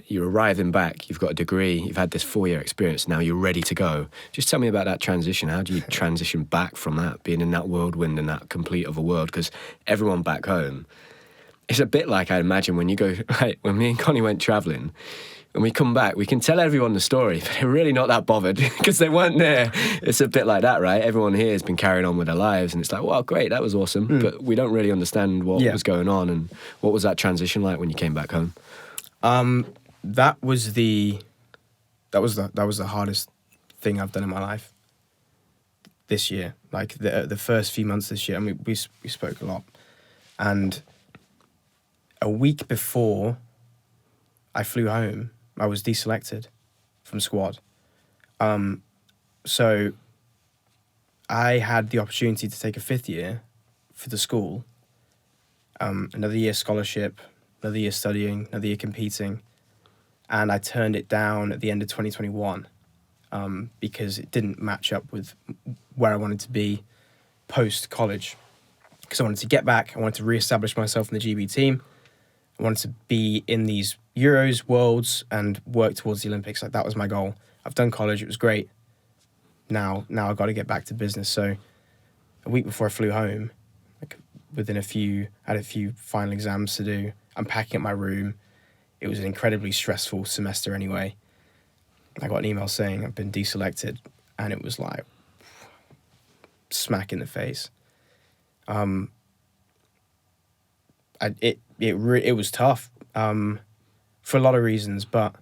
You're arriving back, you've got a degree, you've had this 4-year experience, now you're ready to go. Just tell me about that transition. How do you transition back from that, being in that whirlwind and that complete of a world? Because everyone back home, it's a bit like, I imagine, when you go, right, when me and Connie went travelling, and we come back, we can tell everyone the story, but they're really not that bothered because they weren't there. It's a bit like that, right? Everyone here has been carrying on with their lives, and it's like, wow, great, that was awesome. But we don't really understand what was going on. And what was that transition like when you came back home? That was the hardest thing I've done in my life this year. Like the first few months this year, I mean, we spoke a lot, and a week before I flew home, I was deselected from squad. So I had the opportunity to take a 5th year for the school, another year scholarship, another year studying, another year competing, and I turned it down at the end of 2021 because it didn't match up with where I wanted to be post-college. Because I wanted to get back, I wanted to re-establish myself in the GB team, I wanted to be in these Euros, Worlds, and work towards the Olympics. Like, that was my goal. I've done college, it was great. Now I've got to get back to business. So a week before I flew home, like I had a few final exams to do. I'm packing up my room. it was an incredibly stressful semester anyway. I got an email saying I've been deselected, and it was like smack in the face. It was tough for a lot of reasons, but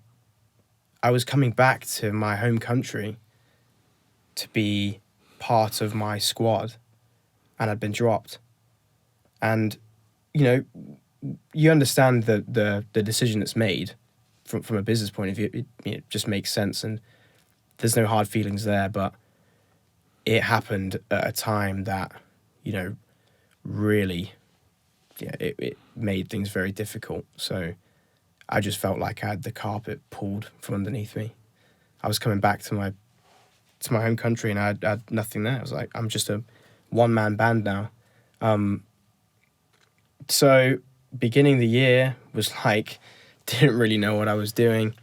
I was coming back to my home country to be part of my squad, and I'd been dropped. And, you know, you understand the decision that's made from a business point of view. It just makes sense, and there's no hard feelings there, but it happened at a time that, you know, really, it made things very difficult. So I just felt like I had the carpet pulled from underneath me. I was coming back to my home country, and I had nothing there. I was like, I'm just a one-man band now. So beginning of the year was like, didn't really know what I was doing.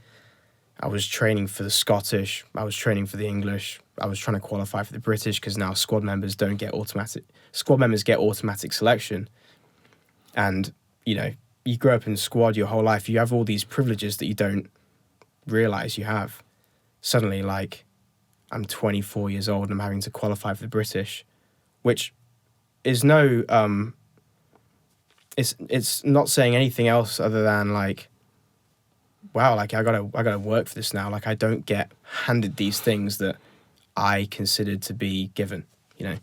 I was training for the Scottish. I was training for the English. I was trying to qualify for the British, because now squad members get automatic selection. And, you know, you grow up in squad your whole life. You have all these privileges that you don't realize you have. Suddenly, like, I'm 24 years old and I'm having to qualify for the British, which is no, it's not saying anything else other than, like, wow, like, I gotta work for this now. Like, I don't get handed these things that I considered to be given, you know,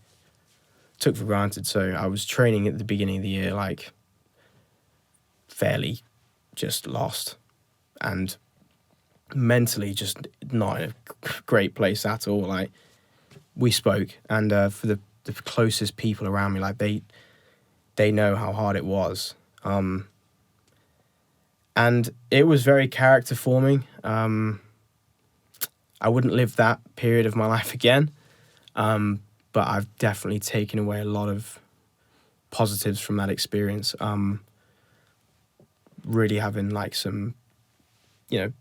took for granted. So I was training at the beginning of the year, like, fairly just lost, and mentally just not in a great place at all. Like, we spoke, and for the closest people around me, like, they know how hard it was. And it was very character forming. I wouldn't live that period of my life again, but I've definitely taken away a lot of positives from that experience. Really having, like, some, you know,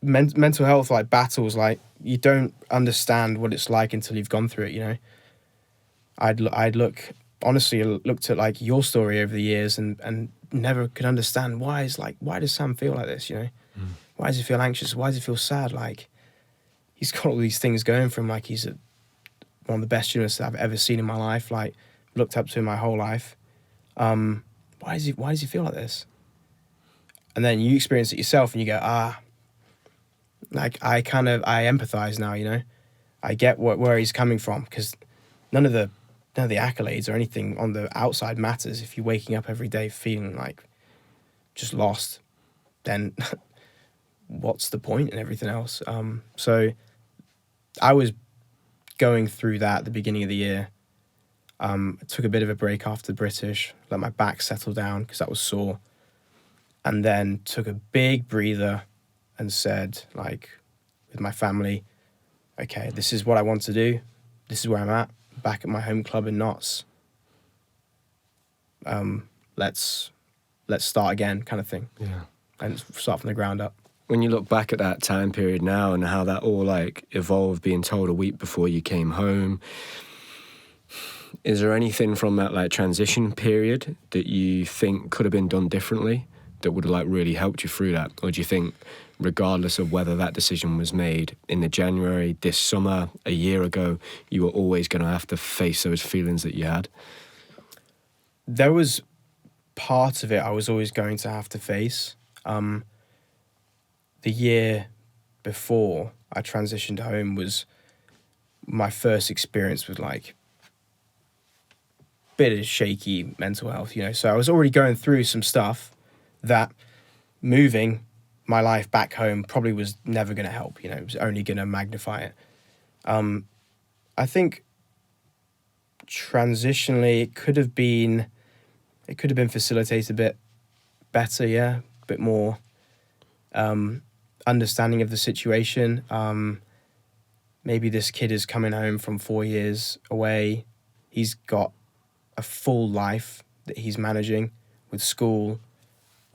mental health, like, battles, like, you don't understand what it's like until you've gone through it, you know. I'd honestly looked at, like, your story over the years and never could understand why does Sam feel like this, you know? Why does he feel anxious? Why does he feel sad? Like, he's got all these things going for him. Like, he's one of the best gymnasts that I've ever seen in my life. Like, looked up to him my whole life. Why does he feel like this? And then you experience it yourself, and you go, like, I empathize now, you know? I get where he's coming from, because none of the accolades or anything on the outside matters. If you're waking up every day feeling like just lost, then what's the point in everything else? So I was going through that at the beginning of the year. I took a bit of a break after the British, let my back settle down because that was sore, and then took a big breather and said, like, with my family, okay, this is what I want to do. This is where I'm at, back at my home club in Notts. Let's start again, kind of thing. Yeah. And start from the ground up. When you look back at that time period now and how that all, like, evolved, being told a week before you came home, is there anything from that, like, transition period that you think could have been done differently that would have, like, really helped you through that? Or do you think, regardless of whether that decision was made in the January, this summer, a year ago, you were always going to have to face those feelings that you had? There was part of it I was always going to have to face. The year before I transitioned home was my first experience with, like, bit of shaky mental health, you know. So I was already going through some stuff that moving my life back home probably was never going to help, you know. It was only going to magnify it. I think transitionally it could have been facilitated a bit better, yeah, a bit more understanding of the situation. Maybe this kid is coming home from 4 years away. He's got a full life that he's managing with school,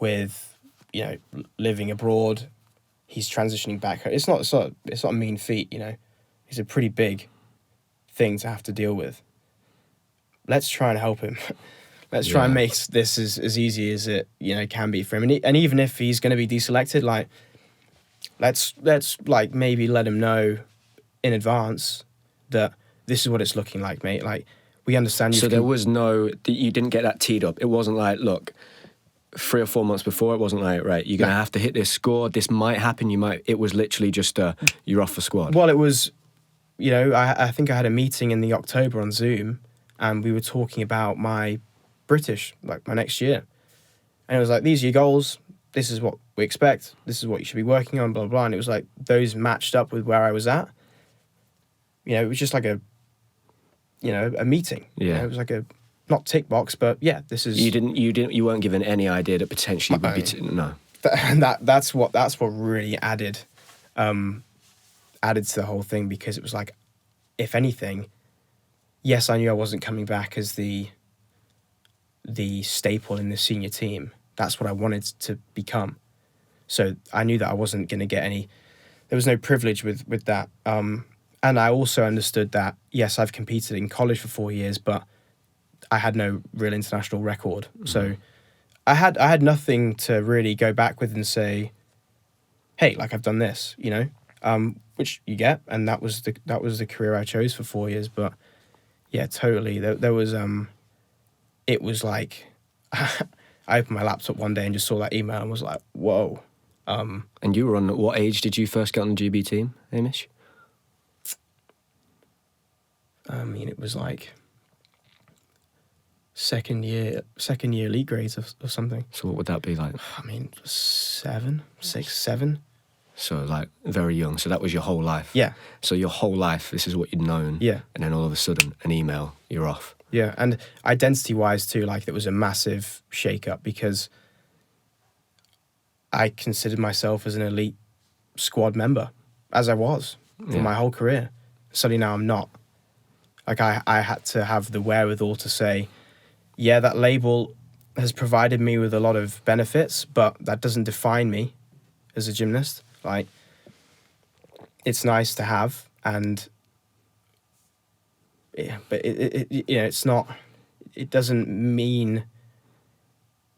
with, you know, living abroad. He's transitioning back home. It's not a mean feat, you know. It's a pretty big thing to have to deal with. Let's try and help him. Let's try and make this as easy as it can be for him. And even if he's going to be deselected, like let's like maybe let him know in advance that this is what it's looking like, mate. Like we understand. So there was you didn't get that teed up. It wasn't like, look, 3 or 4 months before, it wasn't like, right, you're going to have to hit this score. This might happen. It was literally just you're off the squad. Well, it was, I think I had a meeting in the October on Zoom, and we were talking about my British, like my next year. And it was like, these are your goals. This is what we expect. This is what you should be working on, blah, blah, blah. And it was like, those matched up with where I was at. It was just like a meeting. Yeah. It was like not tick box, but yeah, this is... You weren't given any idea that potentially would be... No. That's what really added to the whole thing, because it was like, if anything, yes, I knew I wasn't coming back as the staple in the senior team. That's what I wanted to become. So I knew that I wasn't going to get any... There was no privilege with that. And I also understood that, yes, I've competed in college for 4 years, but I had no real international record. Mm-hmm. So I had nothing to really go back with and say, hey, like I've done this, which you get. And that was the career I chose for 4 years. But yeah, totally. There was, it was like, I opened my laptop one day and just saw that email and was like, whoa. And you were on, what age did you first get on the GB team, Hamish? I mean, it was like second year elite grades or something. So what would that be like? I mean, 6, 7. So like very young. So that was your whole life. Yeah. So your whole life, this is what you'd known. Yeah. And then all of a sudden, an email, you're off. Yeah, and identity-wise too, like there was a massive shake-up, because I considered myself as an elite squad member, as I was for my whole career. Suddenly now I'm not. Like I had to have the wherewithal to say, yeah, that label has provided me with a lot of benefits, but that doesn't define me as a gymnast. Like, it's nice to have, and yeah, but it's not. It doesn't mean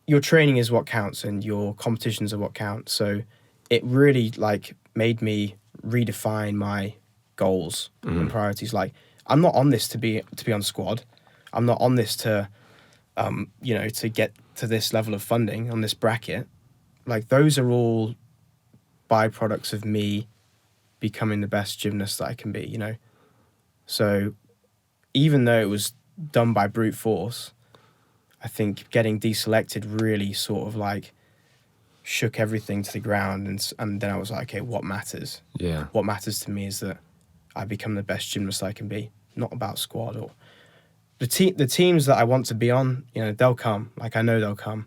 your training is what counts and your competitions are what count. So it really like made me redefine my goals and priorities. Like, I'm not on this to be on squad. I'm not on this to, to get to this level of funding on this bracket. Like, those are all byproducts of me becoming the best gymnast that I can be, So even though it was done by brute force, I think getting deselected really sort of like shook everything to the ground. And then I was like, okay, what matters? Yeah. What matters to me is that I become the best gymnast I can be, not about squad or the teams that I want to be on. They'll come. Like, I know they'll come.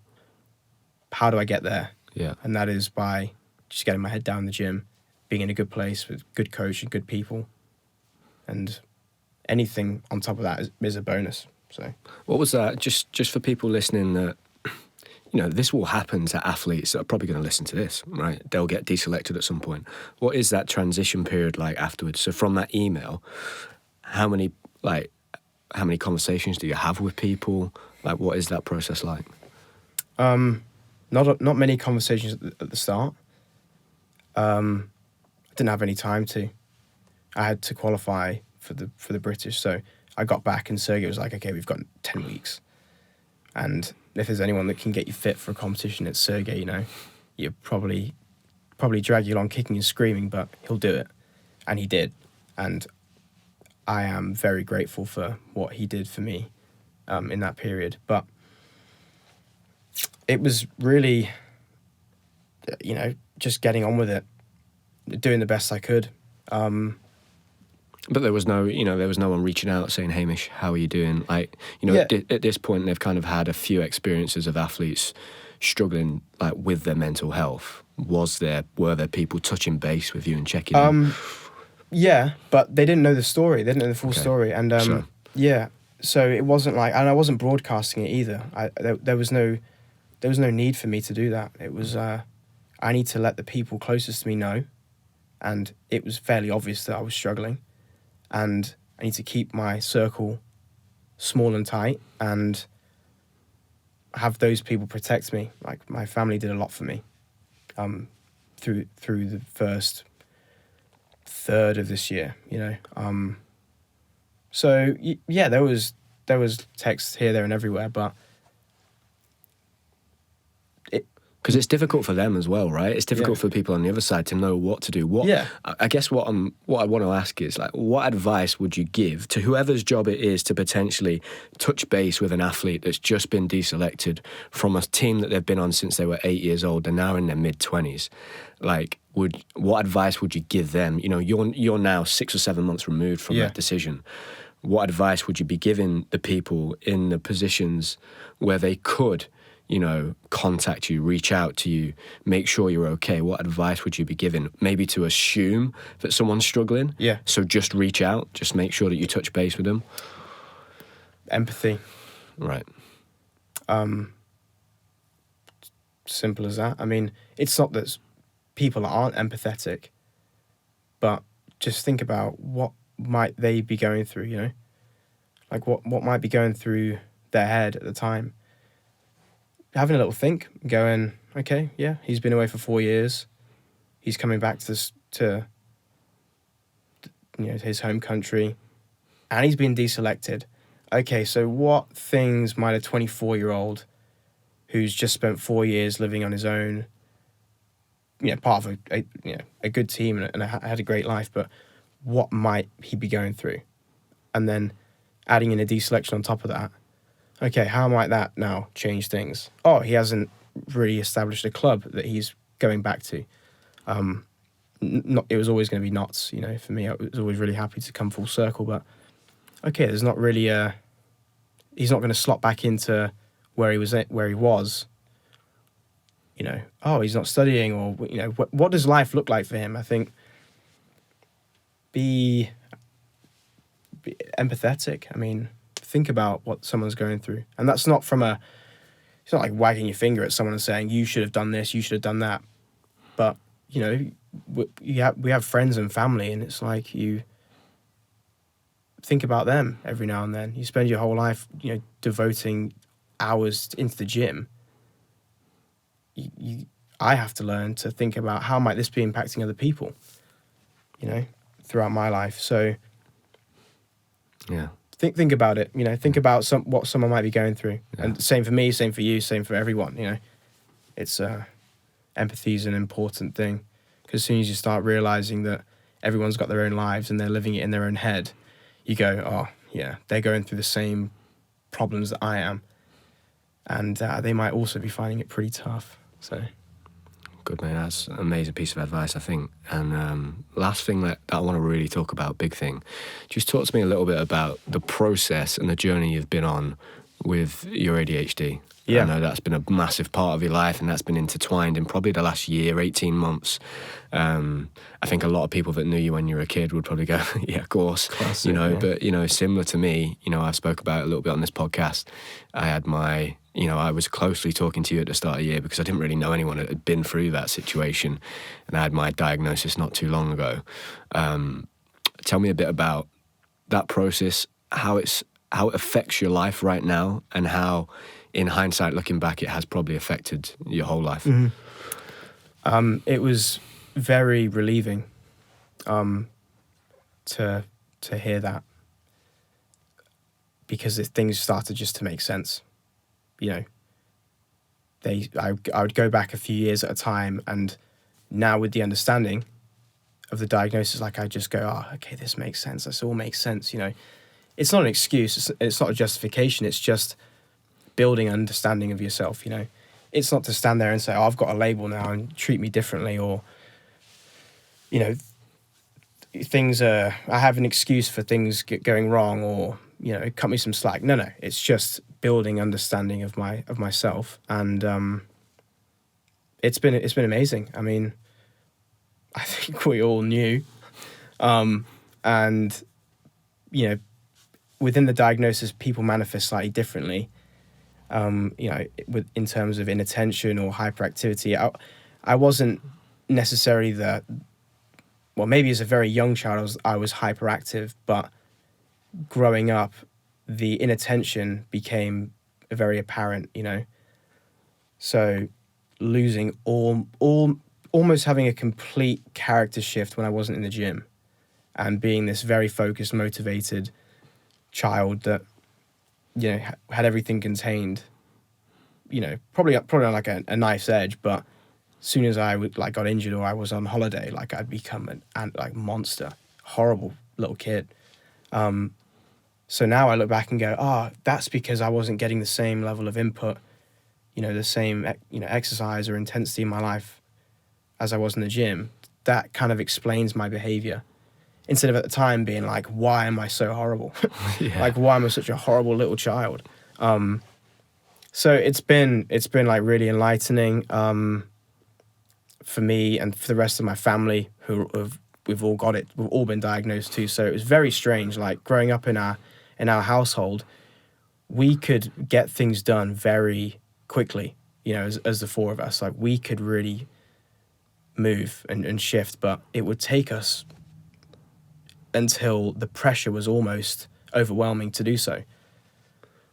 How do I get there? Yeah. And that is by just getting my head down in the gym, being in a good place with good coach and good people, and anything on top of that is a bonus. So, what was that? Just for people listening, that this will happen to athletes that are probably going to listen to this, right? They'll get deselected at some point. What is that transition period like afterwards? So from that email, how many conversations do you have with people? Like, what is that process like? Not many conversations at the start. I didn't have any time to. I had to qualify for the British, so I got back and Sergey was like, okay, we've got 10 weeks. And if there's anyone that can get you fit for a competition, it's Sergey, you probably drag you along kicking and screaming, but he'll do it. And he did. And I am very grateful for what he did for me in that period. But it was really, just getting on with it, doing the best I could. But there was no one reaching out saying, Hamish, how are you doing? Like, at this point, they've kind of had a few experiences of athletes struggling like with their mental health. Were there people touching base with you and checking in? Yeah, but they didn't know the story. They didn't know the full story. And so it wasn't like, and I wasn't broadcasting it either. There was no need for me to do that. It was, I need to let the people closest to me know. And it was fairly obvious that I was struggling. And I need to keep my circle small and tight. And have those people protect me. Like my family did a lot for me through the first third of this year, you know. So yeah, there was texts here, there, and everywhere, but because it's difficult for them as well, right? It's difficult for people on the other side to know what to do. I guess what I want to ask is, like, what advice would you give to whoever's job it is to potentially touch base with an athlete that's just been deselected from a team that they've been on since they were 8 years old and now in their mid-20s? Like, what advice would you give them? You know, you're now 6 or 7 months removed from that decision. What advice would you be giving the people in the positions where they could, you know, contact you, reach out to you, make sure you're okay? What advice would you be giving? Maybe to assume that someone's struggling. Yeah. So just reach out, just make sure that you touch base with them. Empathy. Right. Simple as that. I mean, it's not that people aren't empathetic, but just think about what might they be going through, you know? Like what might be going through their head at the time. Having a little think, going, okay, yeah, he's been away for 4 years. He's coming back to you know, his home country, and he's been deselected. Okay, so what things might a 24-year-old who's just spent 4 years living on his own, you know, part of a good team and had a great life, but what might he be going through? And then adding in a deselection on top of that. Okay, how might that now change things? Oh, he hasn't really established a club that he's going back to. It was always going to be Notts, you know. For me, I was always really happy to come full circle. But okay, there's not really he's not going to slot back into where he was. You know, oh, he's not studying, or you know, what does life look like for him? I think be empathetic. I mean, think about what someone's going through, and that's not it's not like wagging your finger at someone and saying you should have done this, you should have done that. But you know, we have friends and family, and it's like you think about them every now and then. You spend your whole life, you know, devoting hours into the gym. I have to learn to think about how might this be impacting other people, you know, throughout my life. So yeah. Think about it, you know, think about what someone might be going through. Yeah. And same for me, same for you, same for everyone, you know. It's empathy is an important thing, because as soon as you start realizing that everyone's got their own lives and they're living it in their own head, you go, oh, yeah, they're going through the same problems that I am. And they might also be finding it pretty tough. So good, mate. That's an amazing piece of advice, I think. And last thing that I want to really talk about, big thing, just talk to me a little bit about the process and the journey you've been on with your ADHD. Yeah. I know that's been a massive part of your life, and that's been intertwined in probably the last year, 18 months. I think a lot of people that knew you when you were a kid would probably go, yeah, of course. Classic, you know, yeah. But, you know, similar to me, you know, I've spoke about it a little bit on this podcast. I was closely talking to you at the start of the year because I didn't really know anyone that had been through that situation, and I had my diagnosis not too long ago. Tell me a bit about that process, how it affects your life right now, and how, in hindsight, looking back, it has probably affected your whole life. Mm-hmm. It was very relieving to hear that, because things started just to make sense. You know, I would go back a few years at a time, and now with the understanding of the diagnosis, like I just go, oh, okay, this makes sense. This all makes sense. You know, it's not an excuse. It's not a justification. It's just building an understanding of yourself. You know, it's not to stand there and say, oh, I've got a label now and treat me differently, or, you know, I have an excuse for things going wrong, or, you know, cut me some slack. No, it's just building understanding of myself, and it's been amazing. I mean, I think we all knew, and you know, within the diagnosis, people manifest slightly differently. You know, in terms of inattention or hyperactivity, I wasn't necessarily maybe as a very young child I was hyperactive, but growing up, the inattention became very apparent, you know. So losing almost having a complete character shift when I wasn't in the gym, and being this very focused, motivated child that, you know, had everything contained, you know, probably on like a knife's edge, but as soon as I got injured or I was on holiday, like I'd become an monster, horrible little kid. So now I look back and go, that's because I wasn't getting the same level of input, you know, the same, you know, exercise or intensity in my life as I was in the gym. That kind of explains my behavior. Instead of at the time being like, why am I so horrible? Yeah. Like, why am I such a horrible little child? So it's been like really enlightening for me and for the rest of my family we've all got it. We've all been diagnosed too. So it was very strange. Like growing up in our household, we could get things done very quickly. You know, as the four of us, like we could really move and shift, but it would take us until the pressure was almost overwhelming to do so.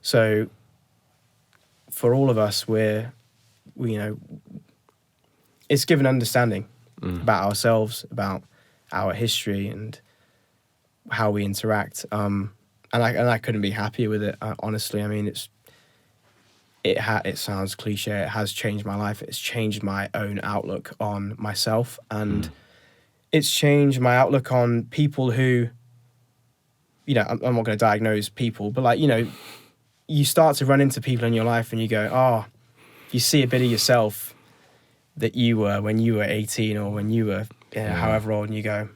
So for all of us, you know, it's given understanding about ourselves, about our history and how we interact. And I couldn't be happier with it, honestly. I mean, it sounds cliche. It has changed my life. It's changed my own outlook on myself, and it's changed my outlook on people who, you know, I'm not going to diagnose people, but like, you know, you start to run into people in your life and you go, you see a bit of yourself that you were when you were 18 or when you were however old, and you go,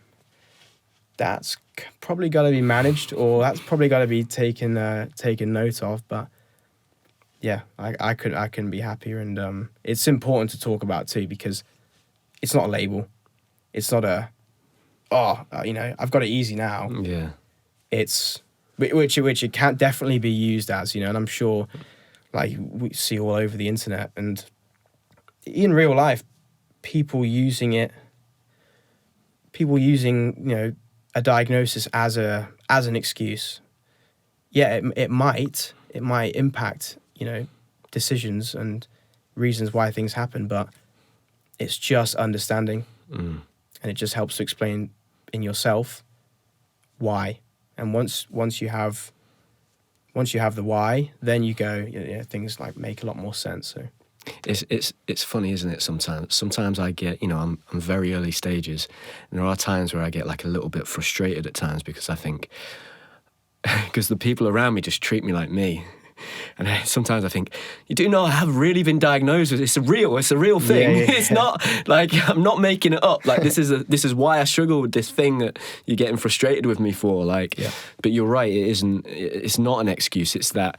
that's probably got to be managed, or that's probably got to be taken note of. But yeah, I couldn't be happier, and it's important to talk about too, because it's not a label. It's not you know, I've got it easy now. Yeah. It's which it can definitely be used as, you know, and I'm sure like we see all over the internet and in real life, people using, you know, a diagnosis as an excuse. Yeah, it might impact, you know, decisions and reasons why things happen, but it's just understanding, and it just helps to explain in yourself why. And once you have the why, then you go, you know, things like make a lot more sense. So it's funny, isn't it? Sometimes I get, you know, I'm very early stages, and there are times where I get like a little bit frustrated at times because I think because the people around me just treat me like me. And sometimes I think, you do know I have really been diagnosed with it's a real thing. Yeah. It's not like I'm not making it up. Like this is why I struggle with this thing that you're getting frustrated with me for. Like, but you're right. It's not an excuse. It's that.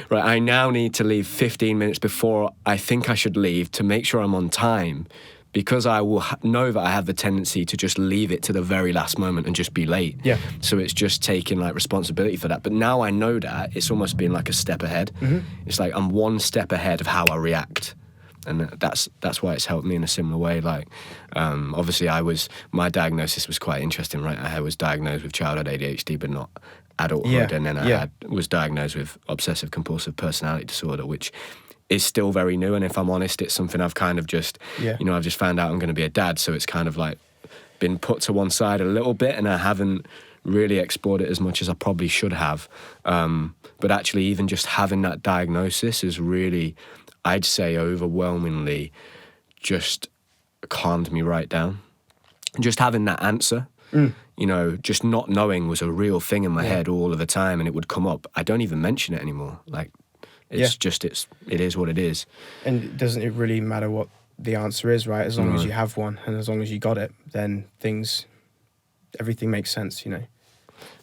Right, I now need to leave 15 minutes before I think I should leave to make sure I'm on time, because I will know that I have the tendency to just leave it to the very last moment and just be late. Yeah. So it's just taking like responsibility for that. But now I know that, it's almost been like a step ahead. It's like I'm one step ahead of how I react. And that's why it's helped me in a similar way. Like, obviously my diagnosis was quite interesting, right? I was diagnosed with childhood ADHD, but not adulthood. And then I was diagnosed with obsessive compulsive personality disorder, which is still very new. And if I'm honest, it's something I've kind of just, you know, I've just found out I'm going to be a dad. So it's kind of like been put to one side a little bit, and I haven't really explored it as much as I probably should have. But actually, even just having that diagnosis is really, I'd say overwhelmingly, just calmed me right down. Just having that answer, you know, just not knowing was a real thing in my head all of the time, and it would come up. I don't even mention it anymore. Like, it's just, it is what it is. And doesn't it really matter what the answer is, right? As long as you have one, and as long as you got it, then everything makes sense, you know.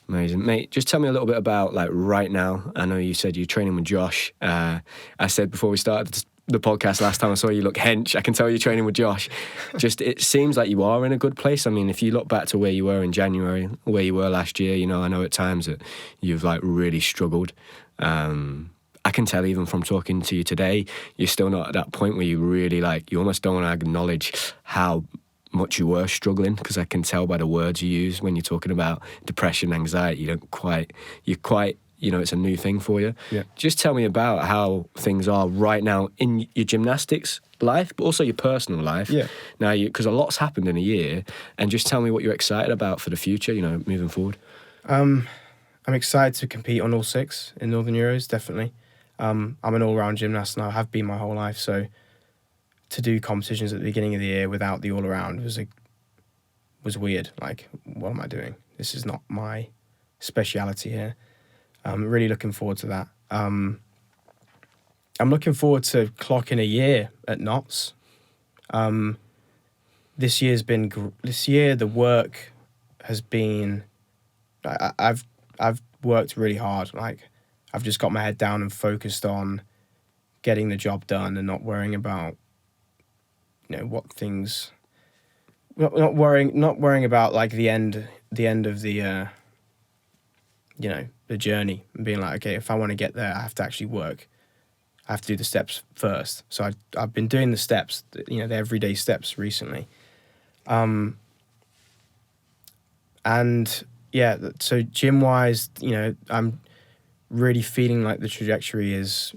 Amazing. Mate, just tell me a little bit about, like, right now. I know you said you're training with Josh. I said before we started the podcast last time I saw you look hench. I can tell you're training with Josh. Just, it seems like you are in a good place. I mean, if you look back to where you were in January, where you were last year, you know, I know at times that you've, like, really struggled. I can tell even from talking to you today, you're still not at that point where you really, like, you almost don't want to acknowledge how much you were struggling, because I can tell by the words you use when you're talking about depression, anxiety, you're quite you know, it's a new thing for you. Yeah. Just tell me about how things are right now in your gymnastics life, but also your personal life. Yeah. Now, because a lot's happened in a year, and just tell me what you're excited about for the future, you know, moving forward. I'm excited to compete on all 6 in Northern Euros, definitely. I'm an all-round gymnast and I have been my whole life, so to do competitions at the beginning of the year without the all-around was weird. Like, what am I doing? This is not my speciality here. I'm really looking forward to that. I'm looking forward to clocking a year at Notts. This year the work has been. I've worked really hard. Like, I've just got my head down and focused on getting the job done and not worrying about, you know, what things. Not worrying about like the end of the you know, the journey, and being like, okay, if I want to get there, I have to actually work. I have to do the steps first. So I've been doing the steps, you know, the everyday steps recently. And yeah, so gym wise, you know, I'm really feeling like the trajectory is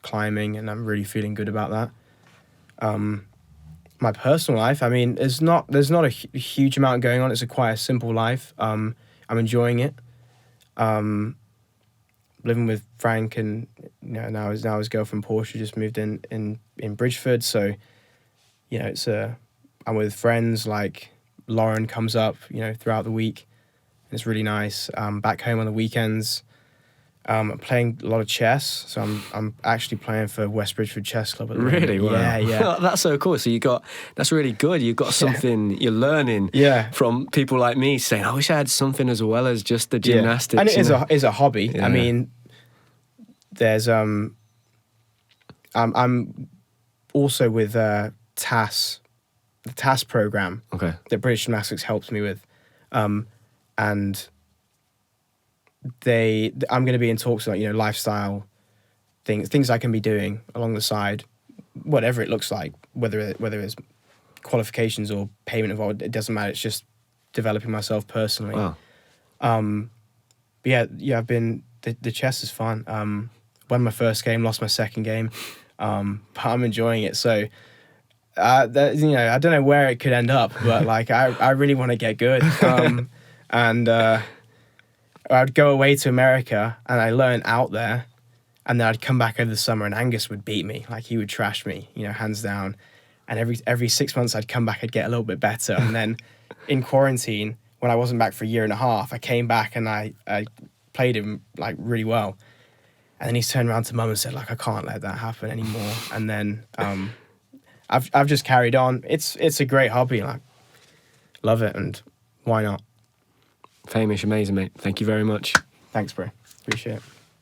climbing, and I'm really feeling good about that. My personal life, I mean, there's not a huge amount going on. It's quite a simple life. I'm enjoying it. Living with Frank, and you know, now his girlfriend Portia just moved in Bridgeford, so you know, I'm with friends, like Lauren comes up, you know, throughout the week. It's really nice. Back home on the weekends, I'm playing a lot of chess, so I'm actually playing for West Bridgeford Chess Club at the moment. Really? Wow. Yeah. That's so cool. So that's really good. You've got something you're learning from people like me saying, I wish I had something as well as just the gymnastics. And it is a hobby. Yeah. I mean, there's I'm also with TAS, the TAS program that British Gymnastics helps me with, and I'm going to be in talks about, you know, lifestyle things I can be doing along the side, whatever it looks like, whether it's qualifications or payment involved, it doesn't matter. It's just developing myself personally. Wow. But yeah, I've been the chess is fun. Won my first game, lost my second game, but I'm enjoying it. So, you know, I don't know where it could end up, but like I really want to get good. And I'd go away to America and I learn out there, and then I'd come back over the summer and Angus would beat me. Like, he would trash me, you know, hands down. And every 6 months I'd come back, I'd get a little bit better. And then in quarantine, when I wasn't back for a year and a half, I came back and I played him like really well. And then he turned around to mum and said, like, I can't let that happen anymore. And then I've just carried on. It's a great hobby. Like, love it, and why not? Hamish, amazing, mate. Thank you very much. Thanks, bro. Appreciate it.